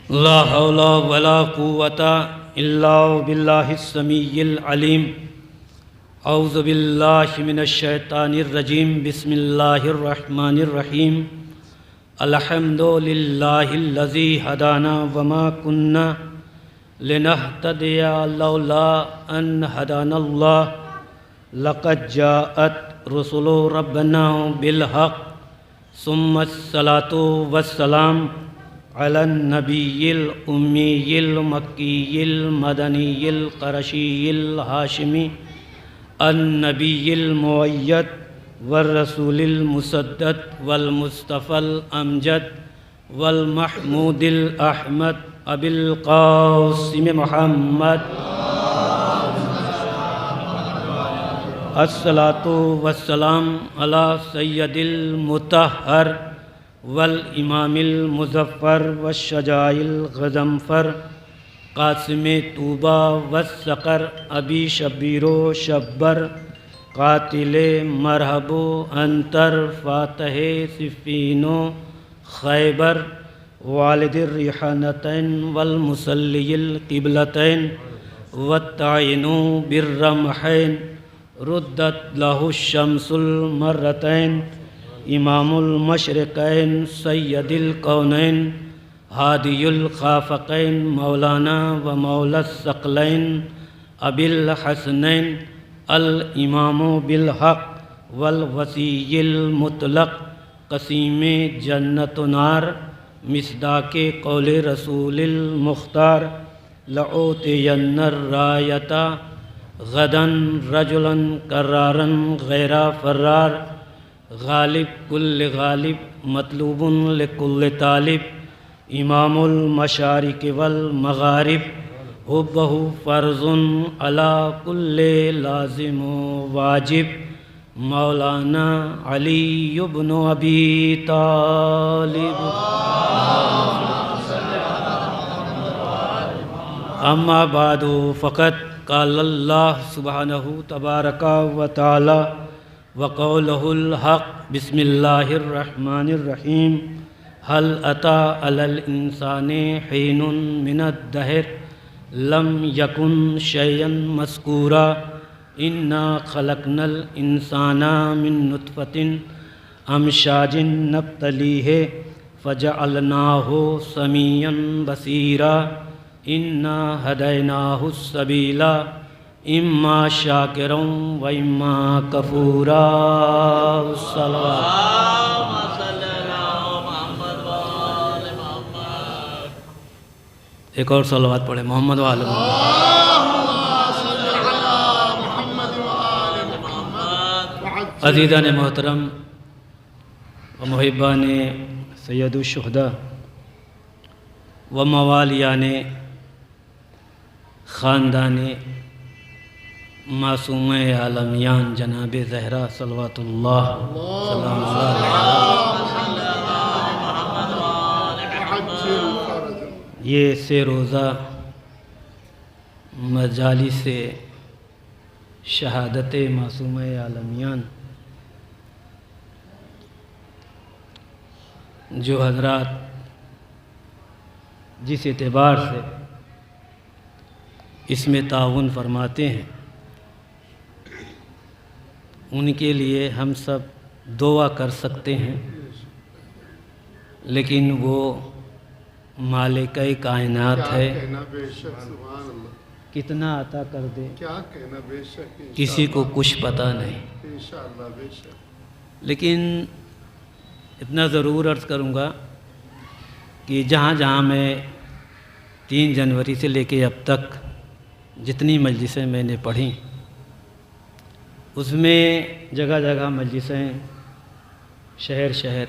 ला हौला वला कुव्वता इल्ला बिल्लाहिस समीइल अलीम। औज़ु बिल्लाहि मिनश शैतानिर रजीम। बिस्मिल्लाहिर रहमानिर रहीम। अल्हम्दुलिल्लाहिल्लज़ी हदाना वमा कुन्ना लिनहतदिया लौला अन हदानल्लाह। लक़द जाअत रुसुलु रब्बना बिल हक़। सुम्मस्सलातु वस्सलाम अलन नबिय्यिल उम्मिय्यिल मक्किय्यिल मदनिय्यिल क़रशिय्यिल हाशिमी अन नबिय्यिल मुअय्यद वर रसूलिल मुसद्दद वल मुस्तफ़ल अमजद वल महमूदिल अहमद अबिल क़ासिम मुहम्मद। अस्सलातु वस्सलाम अला सय्यदिल मुतहहर वल इमामिल मुज़फ़्फ़र वश्शजाइल ग़ज़नफ़र क़ासिमे तूबा वस्सक़र अबी शब्बीरो शब्बर क़ातिले मरहबो अंतर फ़ातहे सिफ़ीनो ख़ैबर वालिदिर रिहानतैन वल मुसल्लियल क़िबलतैन वत्ताइनु बिर्रमहैन रुद्दत लहु शम्सुल मर्रतैन इमामुल मशरिक़ैन सय्यदिल कौनैन हादियुल ख़ाफ़क़ैन मौलाना व मौलस सकलैन अबिल हसनैन अल इमामु बिल हक़ वल वसीयिल मुतलक़ क़सीमे जन्नत नार मिस्दाके क़ौले रसूलिल मुख्तार लऊतियन्नर रायता गदन रजुलन कर्रारन गैरा फर्रार गालिब कुल्ल गालिब मतलूबुन लिकुल्ल तालिब इमामुल मशारिक वल मगारिब हुब्बहु फ़र्ज़ुन अला कुल्ले लाज़िम वाजिब मौलाना अली इब्न अबी तालिब। अम्मा बादु फ़क़त क़ालल्लाह सुब्हानहु तबारका व तआला व क़ौलुहुल हक़। बिस्मिल्लाहिर रहमानिर रहीम। हल अता अलल इंसानि हीनुन मिनद दहर लम यकुन शयअन मज़कूरा इन्ना खलक़नल इंसाना मिन नुतफ़तिन अमशाजिन नब्तलीहि फ़जअलनाहु समीअन बसीरा इन्ना हदैनाहु सबीला इम्मा शाकिरन व इम्मा कफूरा। एक और सलवात पढ़े मोहम्मद वाले अज़ीज़ान मोहतरम व मुहिब्बान सय्यदुश्शुहदा व मवालियान ख़ानदान मासूम आलमियान जनाब ज़हरा सल्लल्लाहु ये से रोज़ा मजालिस शहादत मासूम आलमियान जो हज़रात जिस एतबार से इसमें ताउन फरमाते हैं उनके लिए हम सब दुआ कर सकते हैं, लेकिन वो मालिक कायनात है, कितना अता कर दे क्या कहना, बेशक किसी को कुछ पता नहीं। लेकिन इतना ज़रूर अर्ज़ करूँगा कि जहाँ जहाँ मैं 3 जनवरी से लेके अब तक जितनी मजलिसें मैंने पढ़ी उसमें जगह जगह मजलिसें शहर शहर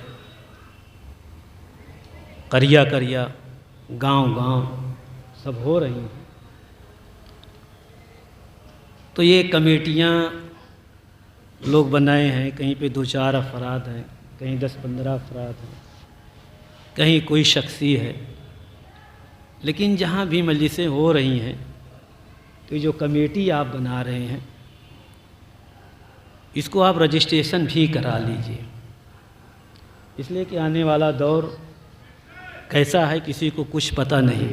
करिया करिया गांव गांव सब हो रही हैं। तो ये कमेटियां लोग बनाए हैं, कहीं पे 2-4 अफराद हैं, कहीं 10-15 अफराद हैं, कहीं कोई शख्सी है। लेकिन जहाँ भी मजलिसें हो रही हैं तो ये जो कमेटी आप बना रहे हैं इसको आप रजिस्ट्रेशन भी करा लीजिए, इसलिए कि आने वाला दौर कैसा है किसी को कुछ पता नहीं,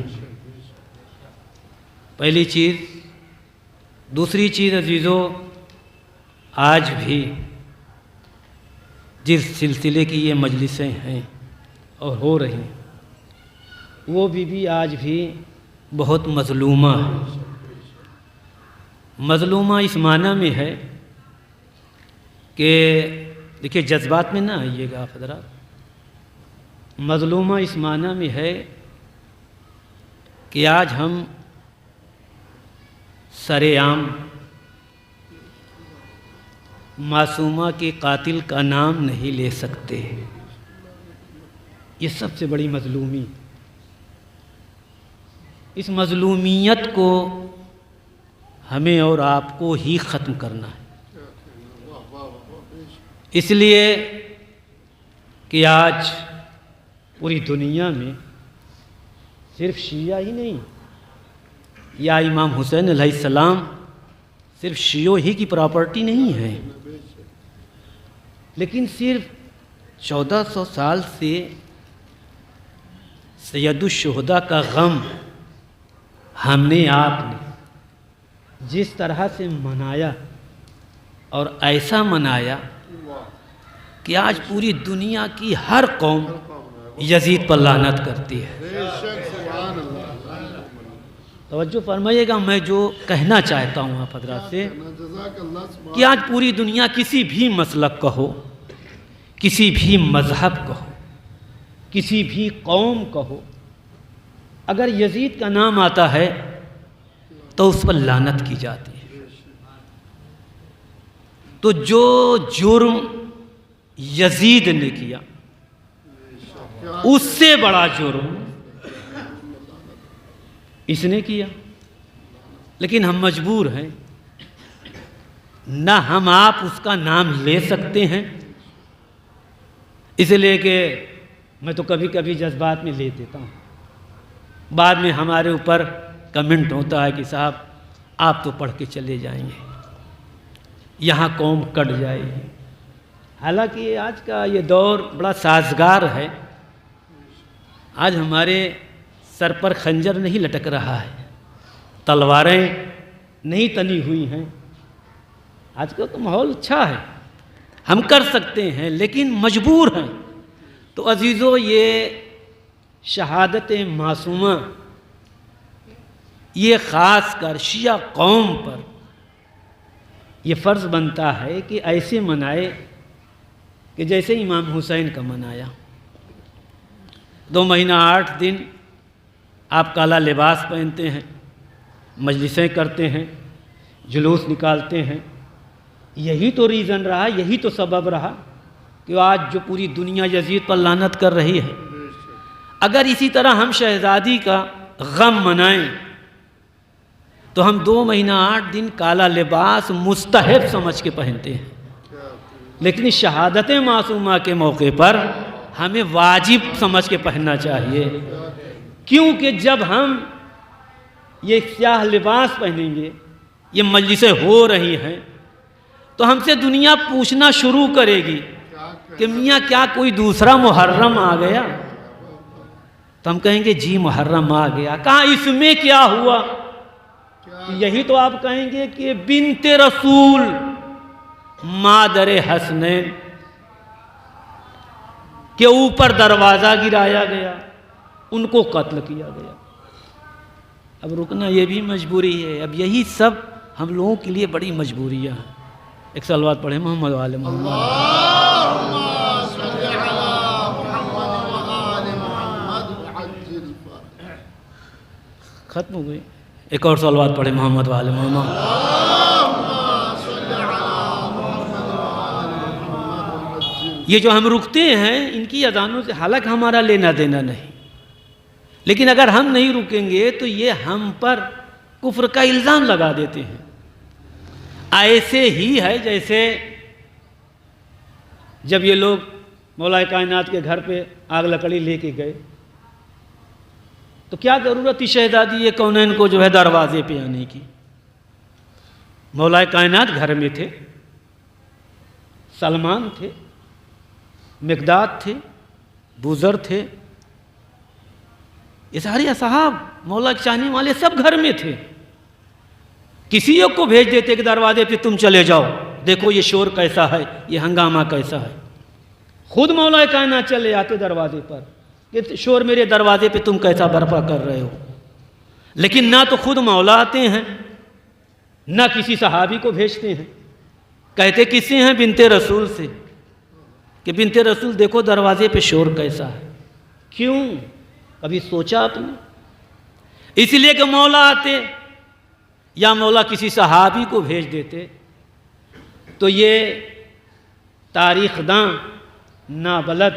पहली चीज़। दूसरी चीज़ अजीज़ों, आज भी जिस सिलसिले की ये मजलिसें हैं और हो रही, वो भी आज भी बहुत मज़लूमा है। मज़लूमा इस माना में है कि देखिए, जज्बात में ना आइएगा आप हज़रात। मज़लूमा इस माना में है कि आज हम सरेआम मासूमा के कातिल का नाम नहीं ले सकते। ये सबसे बड़ी मज़लूमी। इस मज़लूमियत को हमें और आपको ही ख़त्म करना है, इसलिए कि आज पूरी दुनिया में सिर्फ शिया ही नहीं, या इमाम हुसैन अलैहिस्सलाम सिर्फ शियों ही की प्रॉपर्टी नहीं है, लेकिन सिर्फ 1400 साल से सैयदुश्शुहदा का गम हमने आपने जिस तरह से मनाया, और ऐसा मनाया कि आज पूरी दुनिया की हर कौम यजीद पर लानत करती है। तवज्जो फरमाइएगा, मैं जो कहना चाहता हूँ आप हज़रात से कि आज पूरी दुनिया किसी भी मसलक का हो, किसी भी मज़हब का हो, किसी भी कौम का हो, अगर यजीद का नाम आता है तो उस पर लानत की जाती है। तो जो जुर्म यजीद ने किया, उससे बड़ा जुर्म इसने किया। लेकिन हम मजबूर हैं, ना हम आप उसका नाम ले सकते हैं, इसलिए कि मैं तो कभी कभी जज्बात में ले देता हूँ, बाद में हमारे ऊपर कमेंट होता है कि साहब आप तो पढ़ के चले जाएंगे, यहाँ कौम कट जाएगी। हालांकि आज का ये दौर बड़ा साजगार है। आज हमारे सर पर खंजर नहीं लटक रहा है, तलवारें नहीं तनी हुई हैं। आज का तो माहौल अच्छा है, हम कर सकते हैं, लेकिन मजबूर हैं। तो अजीज़ों, ये शहादत मासूमा ये ख़ास कर शिया कौम पर ये फ़र्ज़ बनता है कि ऐसे मनाए कि जैसे इमाम हुसैन का मनाया। 2 महीना 8 दिन आप काला लिबास पहनते हैं, मजलिसें करते हैं, जुलूस निकालते हैं। यही तो रीज़न रहा, यही तो सबब रहा कि आज जो पूरी दुनिया यजीद पर लानत कर रही है। अगर इसी तरह हम शहज़ादी का गम मनाएं तो हम 2 महीना 8 दिन काला लिबास मुस्तहब समझ के पहनते हैं, लेकिन शहादत मासूमा के मौके पर हमें वाजिब समझ के पहनना चाहिए। क्योंकि जब हम ये स्याह लिबास पहनेंगे, ये मजलिसें हो रही हैं, तो हमसे दुनिया पूछना शुरू करेगी कि मियाँ क्या कोई दूसरा मुहर्रम आ गया? तो हम कहेंगे जी मुहर्रम आ गया। कहाँ इसमें क्या हुआ? यही तो आप कहेंगे कि बिन्ते रसूल मादरे हसनैन के ऊपर दरवाज़ा गिराया गया, उनको कत्ल किया गया। अब रुकना ये भी मजबूरी है। अब यही सब हम लोगों के लिए बड़ी मजबूरियाँ हैं। एक सलवात पढ़े मोहम्मद वाले मोहम्मद। ख़त्म हो गई। एक और सलवात पढ़े मोहम्मद वाले मोहम्मद। ये जो हम रुकते हैं इनकी अज़ानों से हालांकि हमारा लेना देना नहीं, लेकिन अगर हम नहीं रुकेंगे तो ये हम पर कुफ्र का इल्ज़ाम लगा देते हैं। ऐसे ही है जैसे जब ये लोग मौलाए कायनात के घर पे आग लकड़ी लेके गए, तो क्या ज़रूरत थी शहज़ादी ये कौनैन को जो है दरवाज़े पे आने की? मौलाए कायनात घर में थे, सलमान थे, मिक़दाद थे, बुज़र थे, ये सारे असहाब मौला के चाहने वाले सब घर में थे। किसी एक को भेज देते कि दरवाजे पे तुम चले जाओ, देखो ये शोर कैसा है, ये हंगामा कैसा है। खुद मौला कायनात चले आते दरवाजे पर कि शोर मेरे दरवाजे पे तुम कैसा बर्पा कर रहे हो। लेकिन ना तो खुद मौला आते हैं, ना किसी सहाबी को भेजते हैं। कहते किससे हैं? बिनते रसूल से, कि बिनते रसूल देखो दरवाजे पे शोर कैसा है। क्यों? कभी सोचा आपने? इसलिए कि मौला आते या मौला किसी सहाबी को भेज देते तो ये तारीखदां नाबलद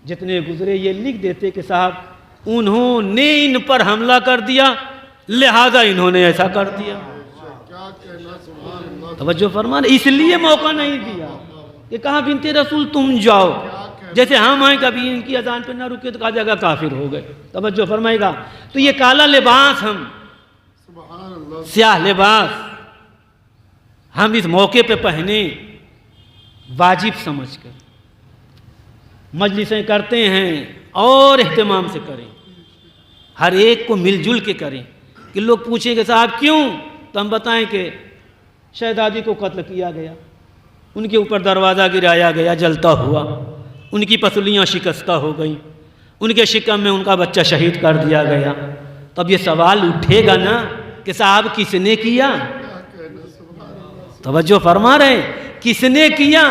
जितने गुजरे ये लिख देते कि साहब उन्होंने इन पर हमला कर दिया, लिहाजा इन्होंने ऐसा कर दिया। तवज्जो फरमान, इसलिए मौका नहीं दिया कि कहा बिनते रसूल तुम जाओ। जैसे हम आए कभी इनकी अजान पे ना रुके तो कहा जाएगा काफिर हो गए। तवज्जो फरमाएगा। तो ये काला लिबास, हम स्याह लिबास हम इस मौके पे पहने वाजिब समझकर मजलिसें करते हैं और एहतमाम से करें, हर एक को मिलजुल के करें। कि लोग पूछेंगे साहब क्यों, तो हम बताएं कि शहजादी को कत्ल किया गया, उनके ऊपर दरवाज़ा गिराया गया, जलता हुआ, उनकी पसलियाँ शिकस्ता हो गई, उनके शिकम में उनका बच्चा शहीद कर दिया गया। तब ये सवाल उठेगा ना कि साहब किसने किया? तवज्जो फरमा रहे हैं, किसने किया?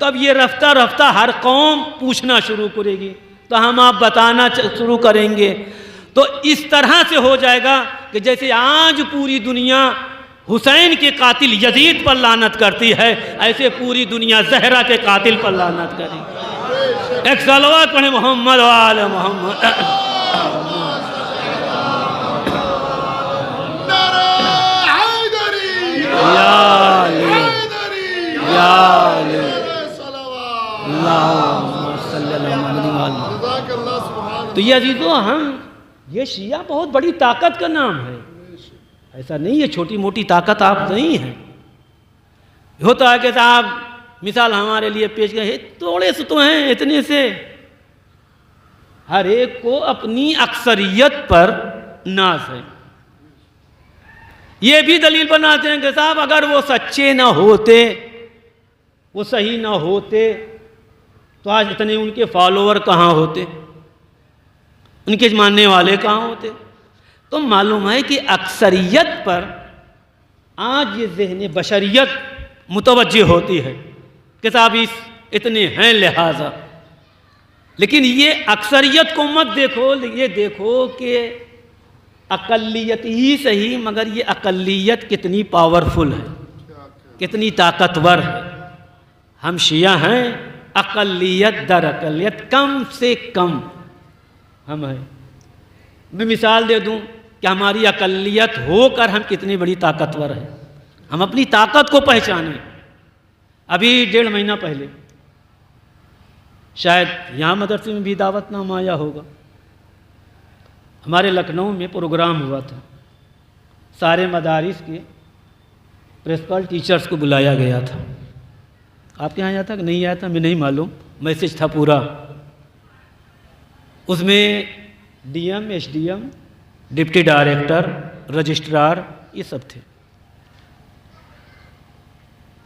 तब ये रफ्ता रफ्ता हर कौम पूछना शुरू करेगी, तो हम आप बताना शुरू करेंगे। तो इस तरह से हो जाएगा कि जैसे आज पूरी दुनिया हुसैन के कातिल यजीद पर लानत करती है, ऐसे पूरी दुनिया ज़हरा के कातिल पर लानत करेगी। एक सलवात पढ़े मोहम्मद वाले मोहम्मद। तो ये अजीजों, हम ये शिया बहुत बड़ी ताकत का नाम है, ऐसा नहीं है छोटी मोटी ताकत आप नहीं है। होता है कि साहब मिसाल हमारे लिए पेश गए, थोड़े से तो हैं, इतने से हर एक को अपनी अक्सरियत पर नाज है। ये भी दलील बनाते हैं कि साहब अगर वो सच्चे ना होते, वो सही ना होते, तो आज इतने उनके फॉलोअर कहाँ होते, उनके मानने वाले कहाँ होते। तो मालूम है कि अक्सरियत पर आज ये ज़हन बशरियत मुतवज्जे होती है कि साहब इतने हैं लिहाजा। लेकिन ये अक्सरियत को मत देखो, ये देखो कि अकलियत ही सही, मगर ये अकलियत कितनी पावरफुल है, कितनी ताकतवर है। हम शिया हैं, अकलियत दर अकलियत कम से कम हम हैं। मैं मिसाल दे दूं कि हमारी अकलियत होकर हम कितनी बड़ी ताकतवर हैं। हम अपनी ताकत को पहचानें। अभी 1.5 महीना पहले शायद यहाँ मदरसे में भी दावतनामा आया होगा, हमारे लखनऊ में प्रोग्राम हुआ था। सारे मदारिस के प्रिंसिपल टीचर्स को बुलाया गया था। आपके यहाँ आया था कि नहीं आया था मैं नहीं मालूम, मैसेज था पूरा। उसमें DM, SDM, deputy director, registrar, ये सब थे।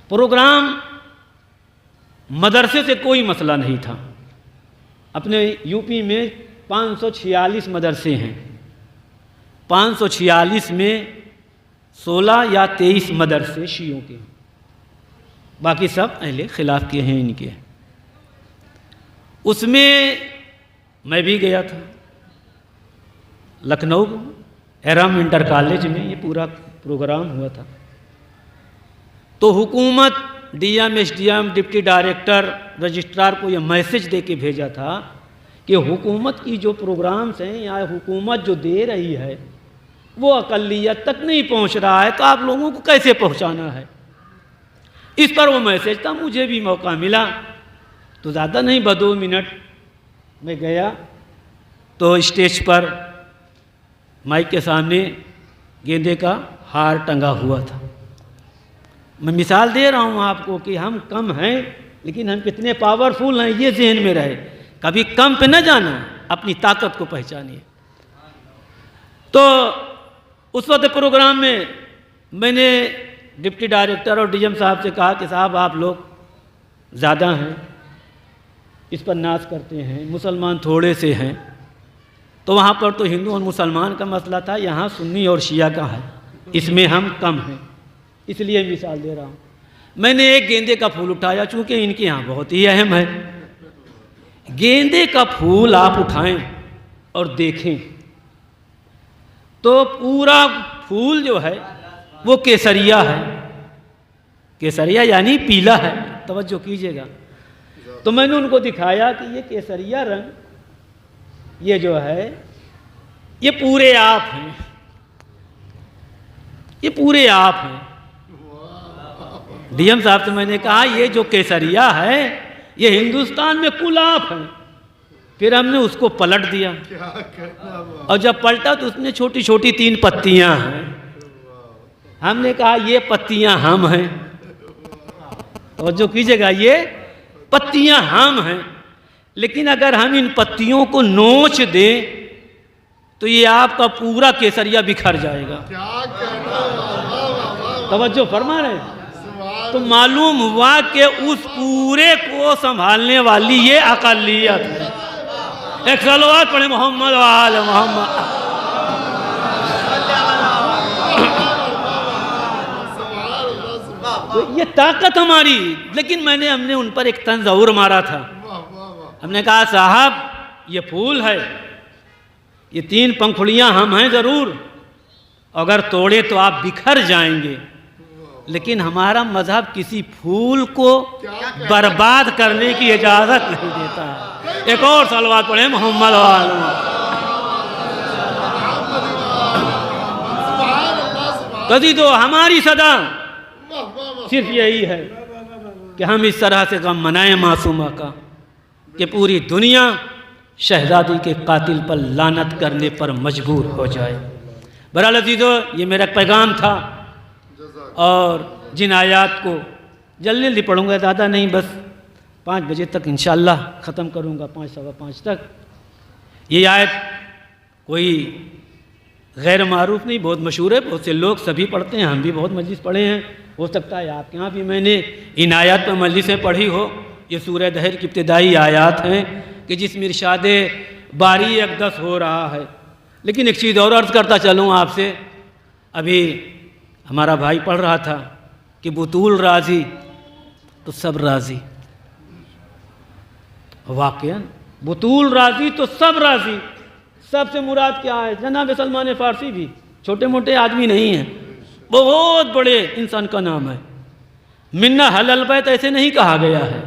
प्रोग्राम मदरसे से कोई मसला नहीं था। अपने यूपी में 546 मदरसे हैं, 546 में 16 या 23 मदरसे शियों के, बाकी सब अहले खिलाफ के हैं इनके। उसमें मैं भी गया था, लखनऊ एरम इंटर कॉलेज में ये पूरा प्रोग्राम हुआ था। तो हुकूमत DM, SDM, deputy director, registrar को ये मैसेज दे के भेजा था कि हुकूमत की जो प्रोग्राम्स हैं या हुकूमत जो दे रही है वो अक़लियत तक नहीं पहुंच रहा है, तो आप लोगों को कैसे पहुंचाना है। इस पर वो मैसेज था। मुझे भी मौका मिला तो ज़्यादा नहीं, 2 मिनट मैं गया तो स्टेज पर माइक के सामने गेंदे का हार टंगा हुआ था। मैं मिसाल दे रहा हूँ आपको कि हम कम हैं लेकिन हम कितने पावरफुल हैं, ये जहन में रहे। कभी कम पे न जाना, अपनी ताकत को पहचानिए। तो उस वक्त प्रोग्राम में मैंने डिप्टी डायरेक्टर और डीएम साहब से कहा कि साहब आप लोग ज़्यादा हैं, इस पर नाज करते हैं, मुसलमान थोड़े से हैं। तो वहाँ पर तो हिंदू और मुसलमान का मसला था, यहाँ सुन्नी और शिया का है, इसमें हम कम हैं, इसलिए मिसाल दे रहा हूँ। मैंने एक गेंदे का फूल उठाया, चूँकि इनके यहाँ बहुत ही अहम है। गेंदे का फूल आप उठाएं और देखें तो पूरा फूल जो है वो केसरिया है, केसरिया यानी पीला है, तवज्जो कीजिएगा। तो मैंने उनको दिखाया कि ये केसरिया रंग ये जो है ये पूरे आप हैं, ये पूरे आप हैं। डीएम साहब से मैंने कहा ये जो केसरिया है ये हिंदुस्तान में कुल आप हैं। फिर हमने उसको पलट दिया और जब पलटा तो उसमें छोटी छोटी 3 पत्तियां हैं। हमने कहा ये पत्तियां हम हैं, और जो कीजिएगा ये पत्तियां हम हैं, लेकिन अगर हम इन पत्तियों को नोच दें तो ये आपका पूरा केसरिया बिखर जाएगा। तवज्जो फरमा रहे। तो मालूम हुआ कि उस पूरे को संभालने वाली ये अक़लियत है। एक सलवात पढ़े मोहम्मद वाले मोहम्मद। तो ये ताकत हमारी, लेकिन हमने उन पर एक तंज और मारा था। हमने कहा साहब ये फूल है, ये 3 पंखुड़ियां हम हैं ज़रूर, अगर तोड़े तो आप बिखर जाएंगे, लेकिन हमारा मजहब किसी फूल को बर्बाद करने की इजाज़त नहीं देता है। एक और सलवात पढ़े मोहम्मद वाले। कभी तो हमारी सदा सिर्फ यही है कि हम इस तरह से गम मनाएं मासूमा का कि पूरी दुनिया शहजादी के कातिल पर लानत करने पर मजबूर हो जाए। बहरहाल अज़ीज़ों, ये मेरा पैगाम था और जिन आयात को जल्दी जल्दी पढ़ूँगा, ज़्यादा नहीं, बस 5 बजे तक इंशाअल्लाह ख़त्म करूँगा, 5 सवा 5 तक। ये आयत कोई गैर मारूफ नहीं, बहुत मशहूर है, बहुत से लोग सभी पढ़ते हैं, हम भी बहुत मजलिस पढ़े हैं। हो सकता है आपके यहाँ भी मैंने इन आयात पर मजलिसें पढ़ी हो। ये सूरह दहर की इब्तिदाई आयात हैं कि जिसमें इरशाद बारी अक़दस हो रहा है। लेकिन एक चीज़ और अर्ज़ करता चलूँ आपसे, अभी हमारा भाई पढ़ रहा था कि बुतूल राज़ी तो सब राज़ी। वाक़ईन बुतूल राज़ी तो सब राज़ी। सबसे मुराद क्या है? जनाब सलमान फ़ारसी भी छोटे मोटे आदमी नहीं हैं, बहुत बड़े इंसान का नाम है। मिन्ना हलल बैत ऐसे नहीं कहा गया है,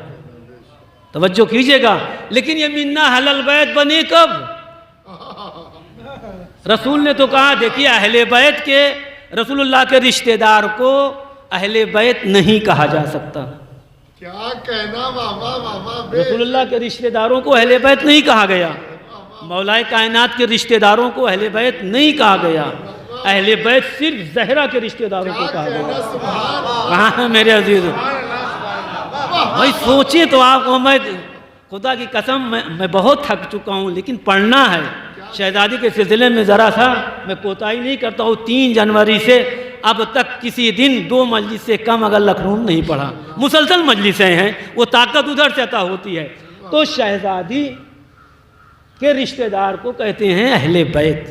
तवज्जो कीजिएगा। लेकिन ये मिन्ना हलल बैत बने कब? रसूल ने तो कहा, देखिए अहले बैत के, रसूलुल्लाह के रिश्तेदार को अहले बैत नहीं कहा जा सकता। क्या कहना मामा मामा। रसूलुल्लाह के रिश्तेदारों को अहले बैत नहीं कहा गया, मौलाए कायनात के रिश्तेदारों को अहले बैत नहीं कहा गया। अहले बैत सिर्फ ज़हरा के रिश्तेदारों को कहा गया। कहाँ है मेरे अजीज भाई? सोचे तो आपको, मैं खुदा की कसम मैं बहुत थक चुका हूँ, लेकिन पढ़ना है। शहजादी के सिलसिले में ज़रा सा मैं कोताही नहीं करता हूँ। 3 जनवरी से अब तक किसी दिन 2 मजलिस से कम अगर लखनऊ नहीं पढ़ा, मुसलसल मजलिसें हैं, वो ताकत उधर से अता होती है। तो शहजादी के रिश्तेदार को कहते हैं अहले बैत।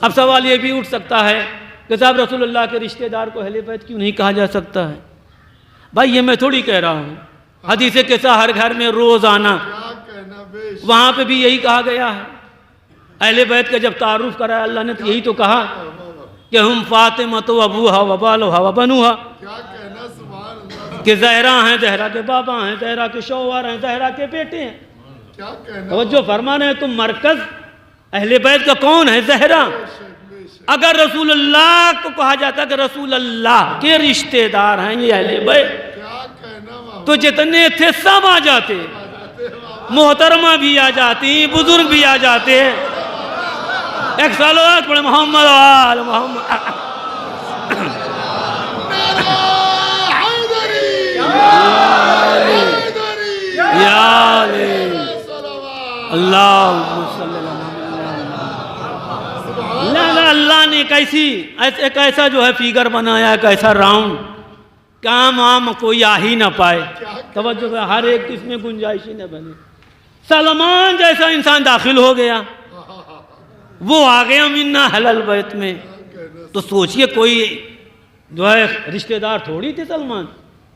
अब सवाल ये भी उठ सकता है कि साहब रसूलुल्लाह के रिश्तेदार को अहले बैत क्यों नहीं कहा जा सकता है? भाई ये मैं थोड़ी कह रहा हूँ, हदीस किस्सा हर घर में रोज़ाना, वहाँ पे भी यही कहा गया है। अहले बैत का जब तारुफ कराया अल्लाह ने तो यही तो कहा कि हम फातिमा तो अबूहा व बालुहा व बनुहा, कि ज़हरा हैं, ज़हरा के बाबा हैं, ज़हरा के शौहर हैं, ज़हरा के बेटे हैं। तो जो फरमान है तुम मरकज़ अहले बैत का कौन है? ज़हरा। अगर रसूलुल्लाह को कहा जाता कि रसूलुल्लाह के रिश्तेदार हैं ये अहले बैत, तो जितने थे सब आ जाते, मोहतरमा भी आ जाती, बुजुर्ग भी आ जाते। एक सलावत पढ़े मोहम्मद वाल मोहम्मद। अल्लाह एक ऐसा जो है फिगर बनाया, एक ऐसा राउंड, काम आम कोई आ ही ना पाए। तवज्जो से हर एक इसमें गुंजाइश ही न बने। सलमान जैसा इंसान दाखिल हो गया, वो आ गया मिन्ना हलल बैत में। तो सोचिए कोई जो है रिश्तेदार थोड़ी थे सलमान।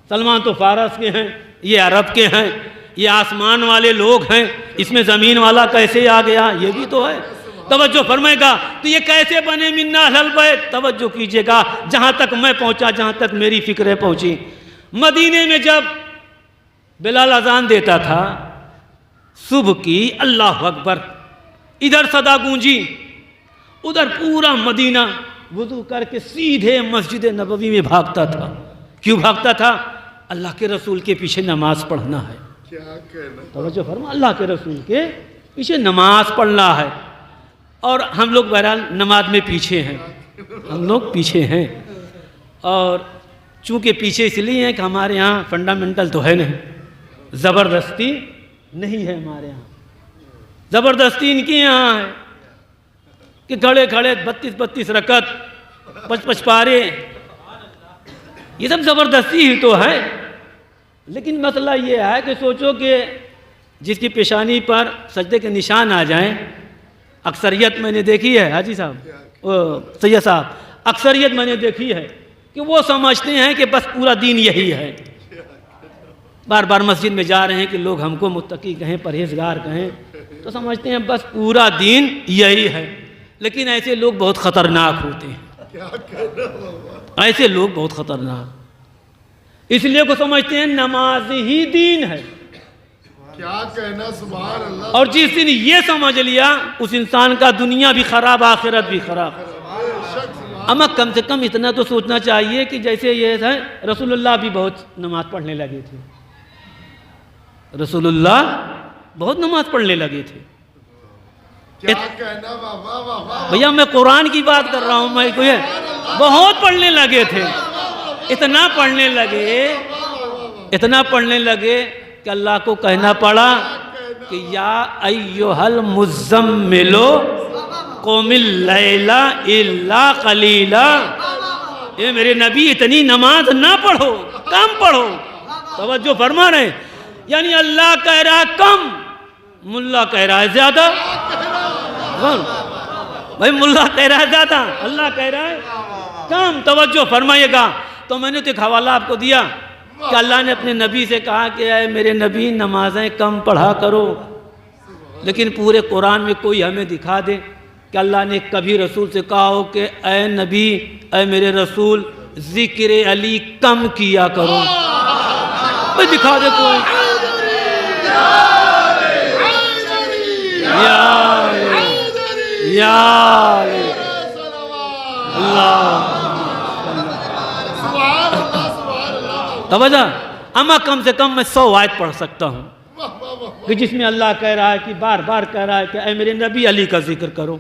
सलमान तो फारस के हैं, ये अरब के हैं, ये आसमान वाले लोग हैं, इसमें ज़मीन वाला कैसे आ गया, ये भी तो है। तवज्जो फरमाएगा तो ये कैसे बने मिन्ना हलल बैत। तवज्जो कीजिएगा, जहाँ तक मैं पहुँचा, जहाँ तक मेरी फिक्रें पहुँची, मदीने में जब बिलाल अजान देता था सुबह की, अल्लाह अकबर, इधर सदा गूंजी, उधर पूरा मदीना वुज़ू करके सीधे मस्जिद नबवी में भागता था। क्यों भागता था? अल्लाह के रसूल के पीछे नमाज पढ़ना है। क्या कहना, तवज्जो फरमा, अल्लाह के रसूल के पीछे नमाज पढ़ना है। और हम लोग बहरहाल नमाज में पीछे हैं, हम लोग पीछे हैं। और चूँकि पीछे इसलिए हैं कि हमारे यहाँ फंडामेंटल तो है नहीं, ज़बरदस्ती नहीं है हमारे यहाँ। ज़बरदस्ती इनके यहाँ है कि खड़े खड़े 32-32 रकत, 5-5 पारे, ये सब ज़बरदस्ती ही तो है। लेकिन मसला ये है कि सोचो कि जिसकी पेशानी पर सजदे के निशान आ जाएं, अक्सरियत मैंने देखी है, हाजी साहब, सैयद साहब, अक्सरियत मैंने देखी है कि वो समझते हैं कि बस पूरा दीन यही है। बार बार मस्जिद में जा रहे हैं कि लोग हमको मुत्तकी कहें, परहेजगार कहें, तो समझते हैं बस पूरा दीन यही है। लेकिन ऐसे लोग बहुत ख़तरनाक होते हैं, क्या कहना, ऐसे लोग बहुत ख़तरनाक, इसलिए को समझते हैं नमाज ही दीन है। क्या कहना, सुभान अल्लाह। और जिस दिन ये समझ लिया, उस इंसान का दुनिया भी खराब, आखिरत भी खराब। अमा कम से कम इतना तो सोचना चाहिए कि जैसे ये है, रसूलुल्लाह भी बहुत नमाज पढ़ने लगे थे, रसूलुल्लाह बहुत नमाज पढ़ने लगे थे। क्या कहना बाबा, बाबा भैया मैं कुरान की बात कर रहा हूँ, मैं कोई बहुत पढ़ने लगे थे, इतना पढ़ने लगे, इतना पढ़ने लगे कि अल्लाह को कहना पड़ा कि या अय्युहल मुज़्ज़म्मिलो क़ुमिल लैला इल्ला क़लीला। ये मेरे नबी इतनी नमाज ना पढ़ो, कम पढ़ो। तवज्जो फरमा रहे, यानी अल्लाह कह रहा है कम, मुल्ला कह रहा है ज़्यादा। भाई मुल्ला कह रहा है ज़्यादा, अल्लाह कह रहा है कम। तवज्जो फरमाइएगा। तो मैंने तो एक हवाला आपको दिया कि अल्लाह ने अपने नबी से कहा कि अय मेरे नबी नमाजें कम पढ़ा करो। लेकिन पूरे कुरान में कोई हमें दिखा दे कि अल्लाह ने कभी रसूल से कहा हो कि अय नबी, अय मेरे रसूल, ज़िक्र अली कम किया करो। भाई दिखा दे कोई। या अल्लाह तवज्जो। अमा कम से कम मैं 100 आयत पढ़ सकता हूँ कि जिसमें अल्लाह कह रहा है कि बार बार कह रहा है कि ऐ मेरे नबी अली का जिक्र करो,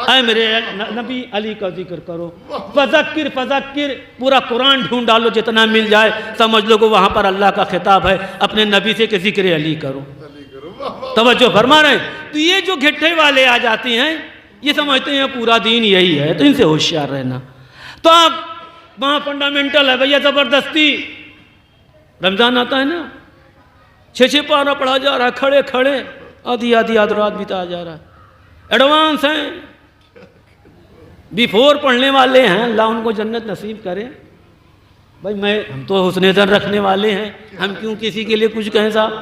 ऐ मेरे नबी अली का जिक्र करो। फज़क्किर फज़क्किर, पूरा कुरान ढूंढ डालो, जितना मिल जाए समझ लो कि वहाँ पर अल्लाह का खिताब है अपने नबी से कि जिक्र अली करो। तवज्जो फरमा रहे हैं। तो ये जो घिट्टे वाले आ जाते हैं, ये समझते हैं पूरा दीन यही है, तो इनसे होशियार रहना। तो आप वहाँ फंडामेंटल है भैया, ज़बरदस्ती। रमज़ान आता है ना, 6-6 पारा पढ़ा जा रहा है, खड़े खड़े आधी रात बिता जा रहा है। एडवांस हैं, बिफोर पढ़ने वाले हैं, अल्लाह उनको जन्नत नसीब करे। भाई हम तो हुस्न ज़न रखने वाले हैं, हम क्यों किसी के लिए कुछ कहें साहब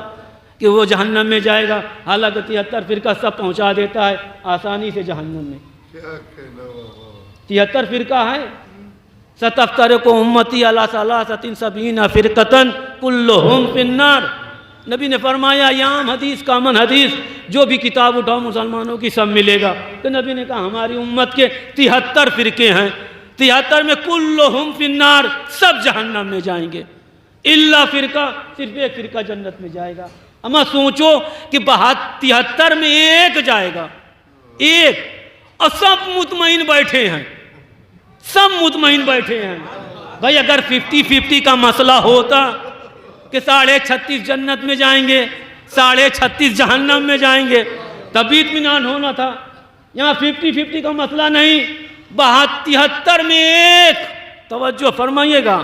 कि वो जहन्नम में जाएगा। हालांकि 73 फिरका सब पहुंचा देता है आसानी से जहन्नम में। 73 फिरका है। सतफ्तर को उम्मती अला सलासतिन सबीना फिरकतन कुल्लुहुम फिन्नार। नबी ने फरमाया याम हदीस कामन हदीस, जो भी किताब उठाओ मुसलमानों की सब मिलेगा। तो नबी ने कहा हमारी उम्मत के 73 फिरके हैं, 73 में कुल्लुहुम फिन्नार, सब जहन्नम में जाएंगे, इल्ला फिरका, सिर्फ एक फिरका जन्नत में जाएगा। अमा सोचो कि 73 में एक जाएगा, एक, और सब मुतमईन बैठे हैं, सब मुतमईन बैठे हैं। भाई अगर 50-50 का मसला होता कि 36.5 जन्नत में जाएंगे, 36.5 जहन्नम में जाएंगे, तब भी इत्मीनान होना था। यहाँ 50-50 का मसला नहीं, 73 में एक। तवज्जो फरमाइएगा,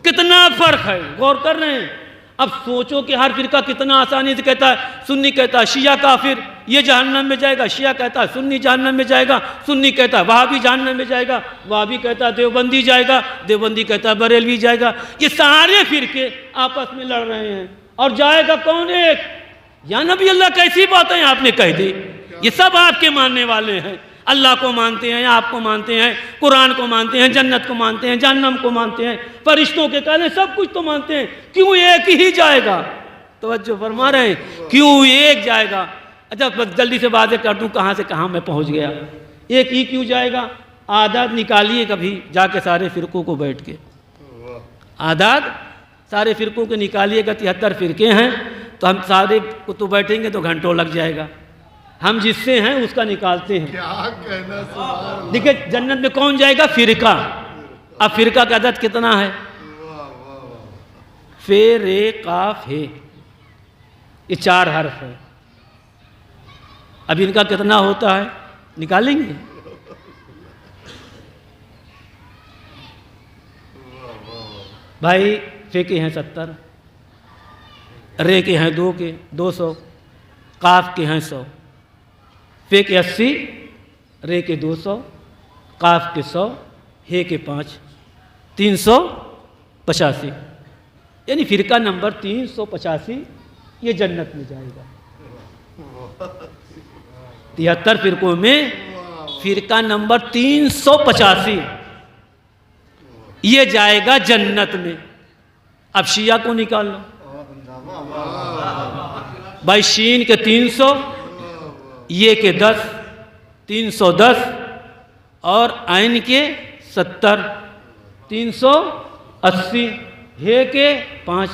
कितना फर्क है, गौर कर रहे हैं। अब सोचो कि हर फिरका कितना आसानी से कहता है, सुन्नी कहता है शिया काफिर, ये जहन्नम में जाएगा, शिया कहता है सुन्नी जहन्नम में जाएगा, सुन्नी कहता है वहाबी जहन्नम में जाएगा, वहाबी कहता है देवबंदी जाएगा, देवबंदी कहता है बरेलवी जाएगा। ये सारे फिरके आपस में लड़ रहे हैं, और जाएगा कौन? एक। या नबी अल्लाह, कैसी बातें आपने कह दी। ये सब आपके मानने वाले हैं, अल्लाह को मानते हैं, आपको मानते हैं, कुरान को मानते हैं, जन्नत को मानते हैं, जहन्नम को मानते हैं, फरिश्तों के काले सब कुछ तो मानते हैं। क्यों एक ही जाएगा? तवज्जो फरमा रहे हैं, क्यों एक जाएगा? अच्छा बस जल्दी से बातें कर दूं, कहाँ से कहाँ मैं पहुँच गया। एक ही क्यों जाएगा? आदात निकालिए कभी जाके सारे फिरकों को बैठ के, आदात सारे फिरकों के निकालिएगा। 73 फिरके हैं, तो हम सारे को तो बैठेंगे तो घंटों लग जाएगा। हम जिससे हैं उसका निकालते हैं। क्या कहना सुभान अल्लाह। देखिए जन्नत में कौन जाएगा? फिरका। अब फिरका का अदद कितना है? वाह वाह वाह। फे रे काफ है, ये 4 हर्फ है। अब इनका कितना होता है निकालेंगे? भाई फे के हैं 70, रे के हैं 2 के 200, काफ के हैं 100, फे के 80, रे के 200, काफ के 100, हे के 5, 385। यानी फिरका नंबर 385 ये जन्नत में जाएगा। 73 फिरकों में फिरका नंबर 385 ये जाएगा जन्नत में। अब शिया को निकाल लो भाई, शीन के 300, ये के 10, 310, और आइन के 70, 380, हे के 5,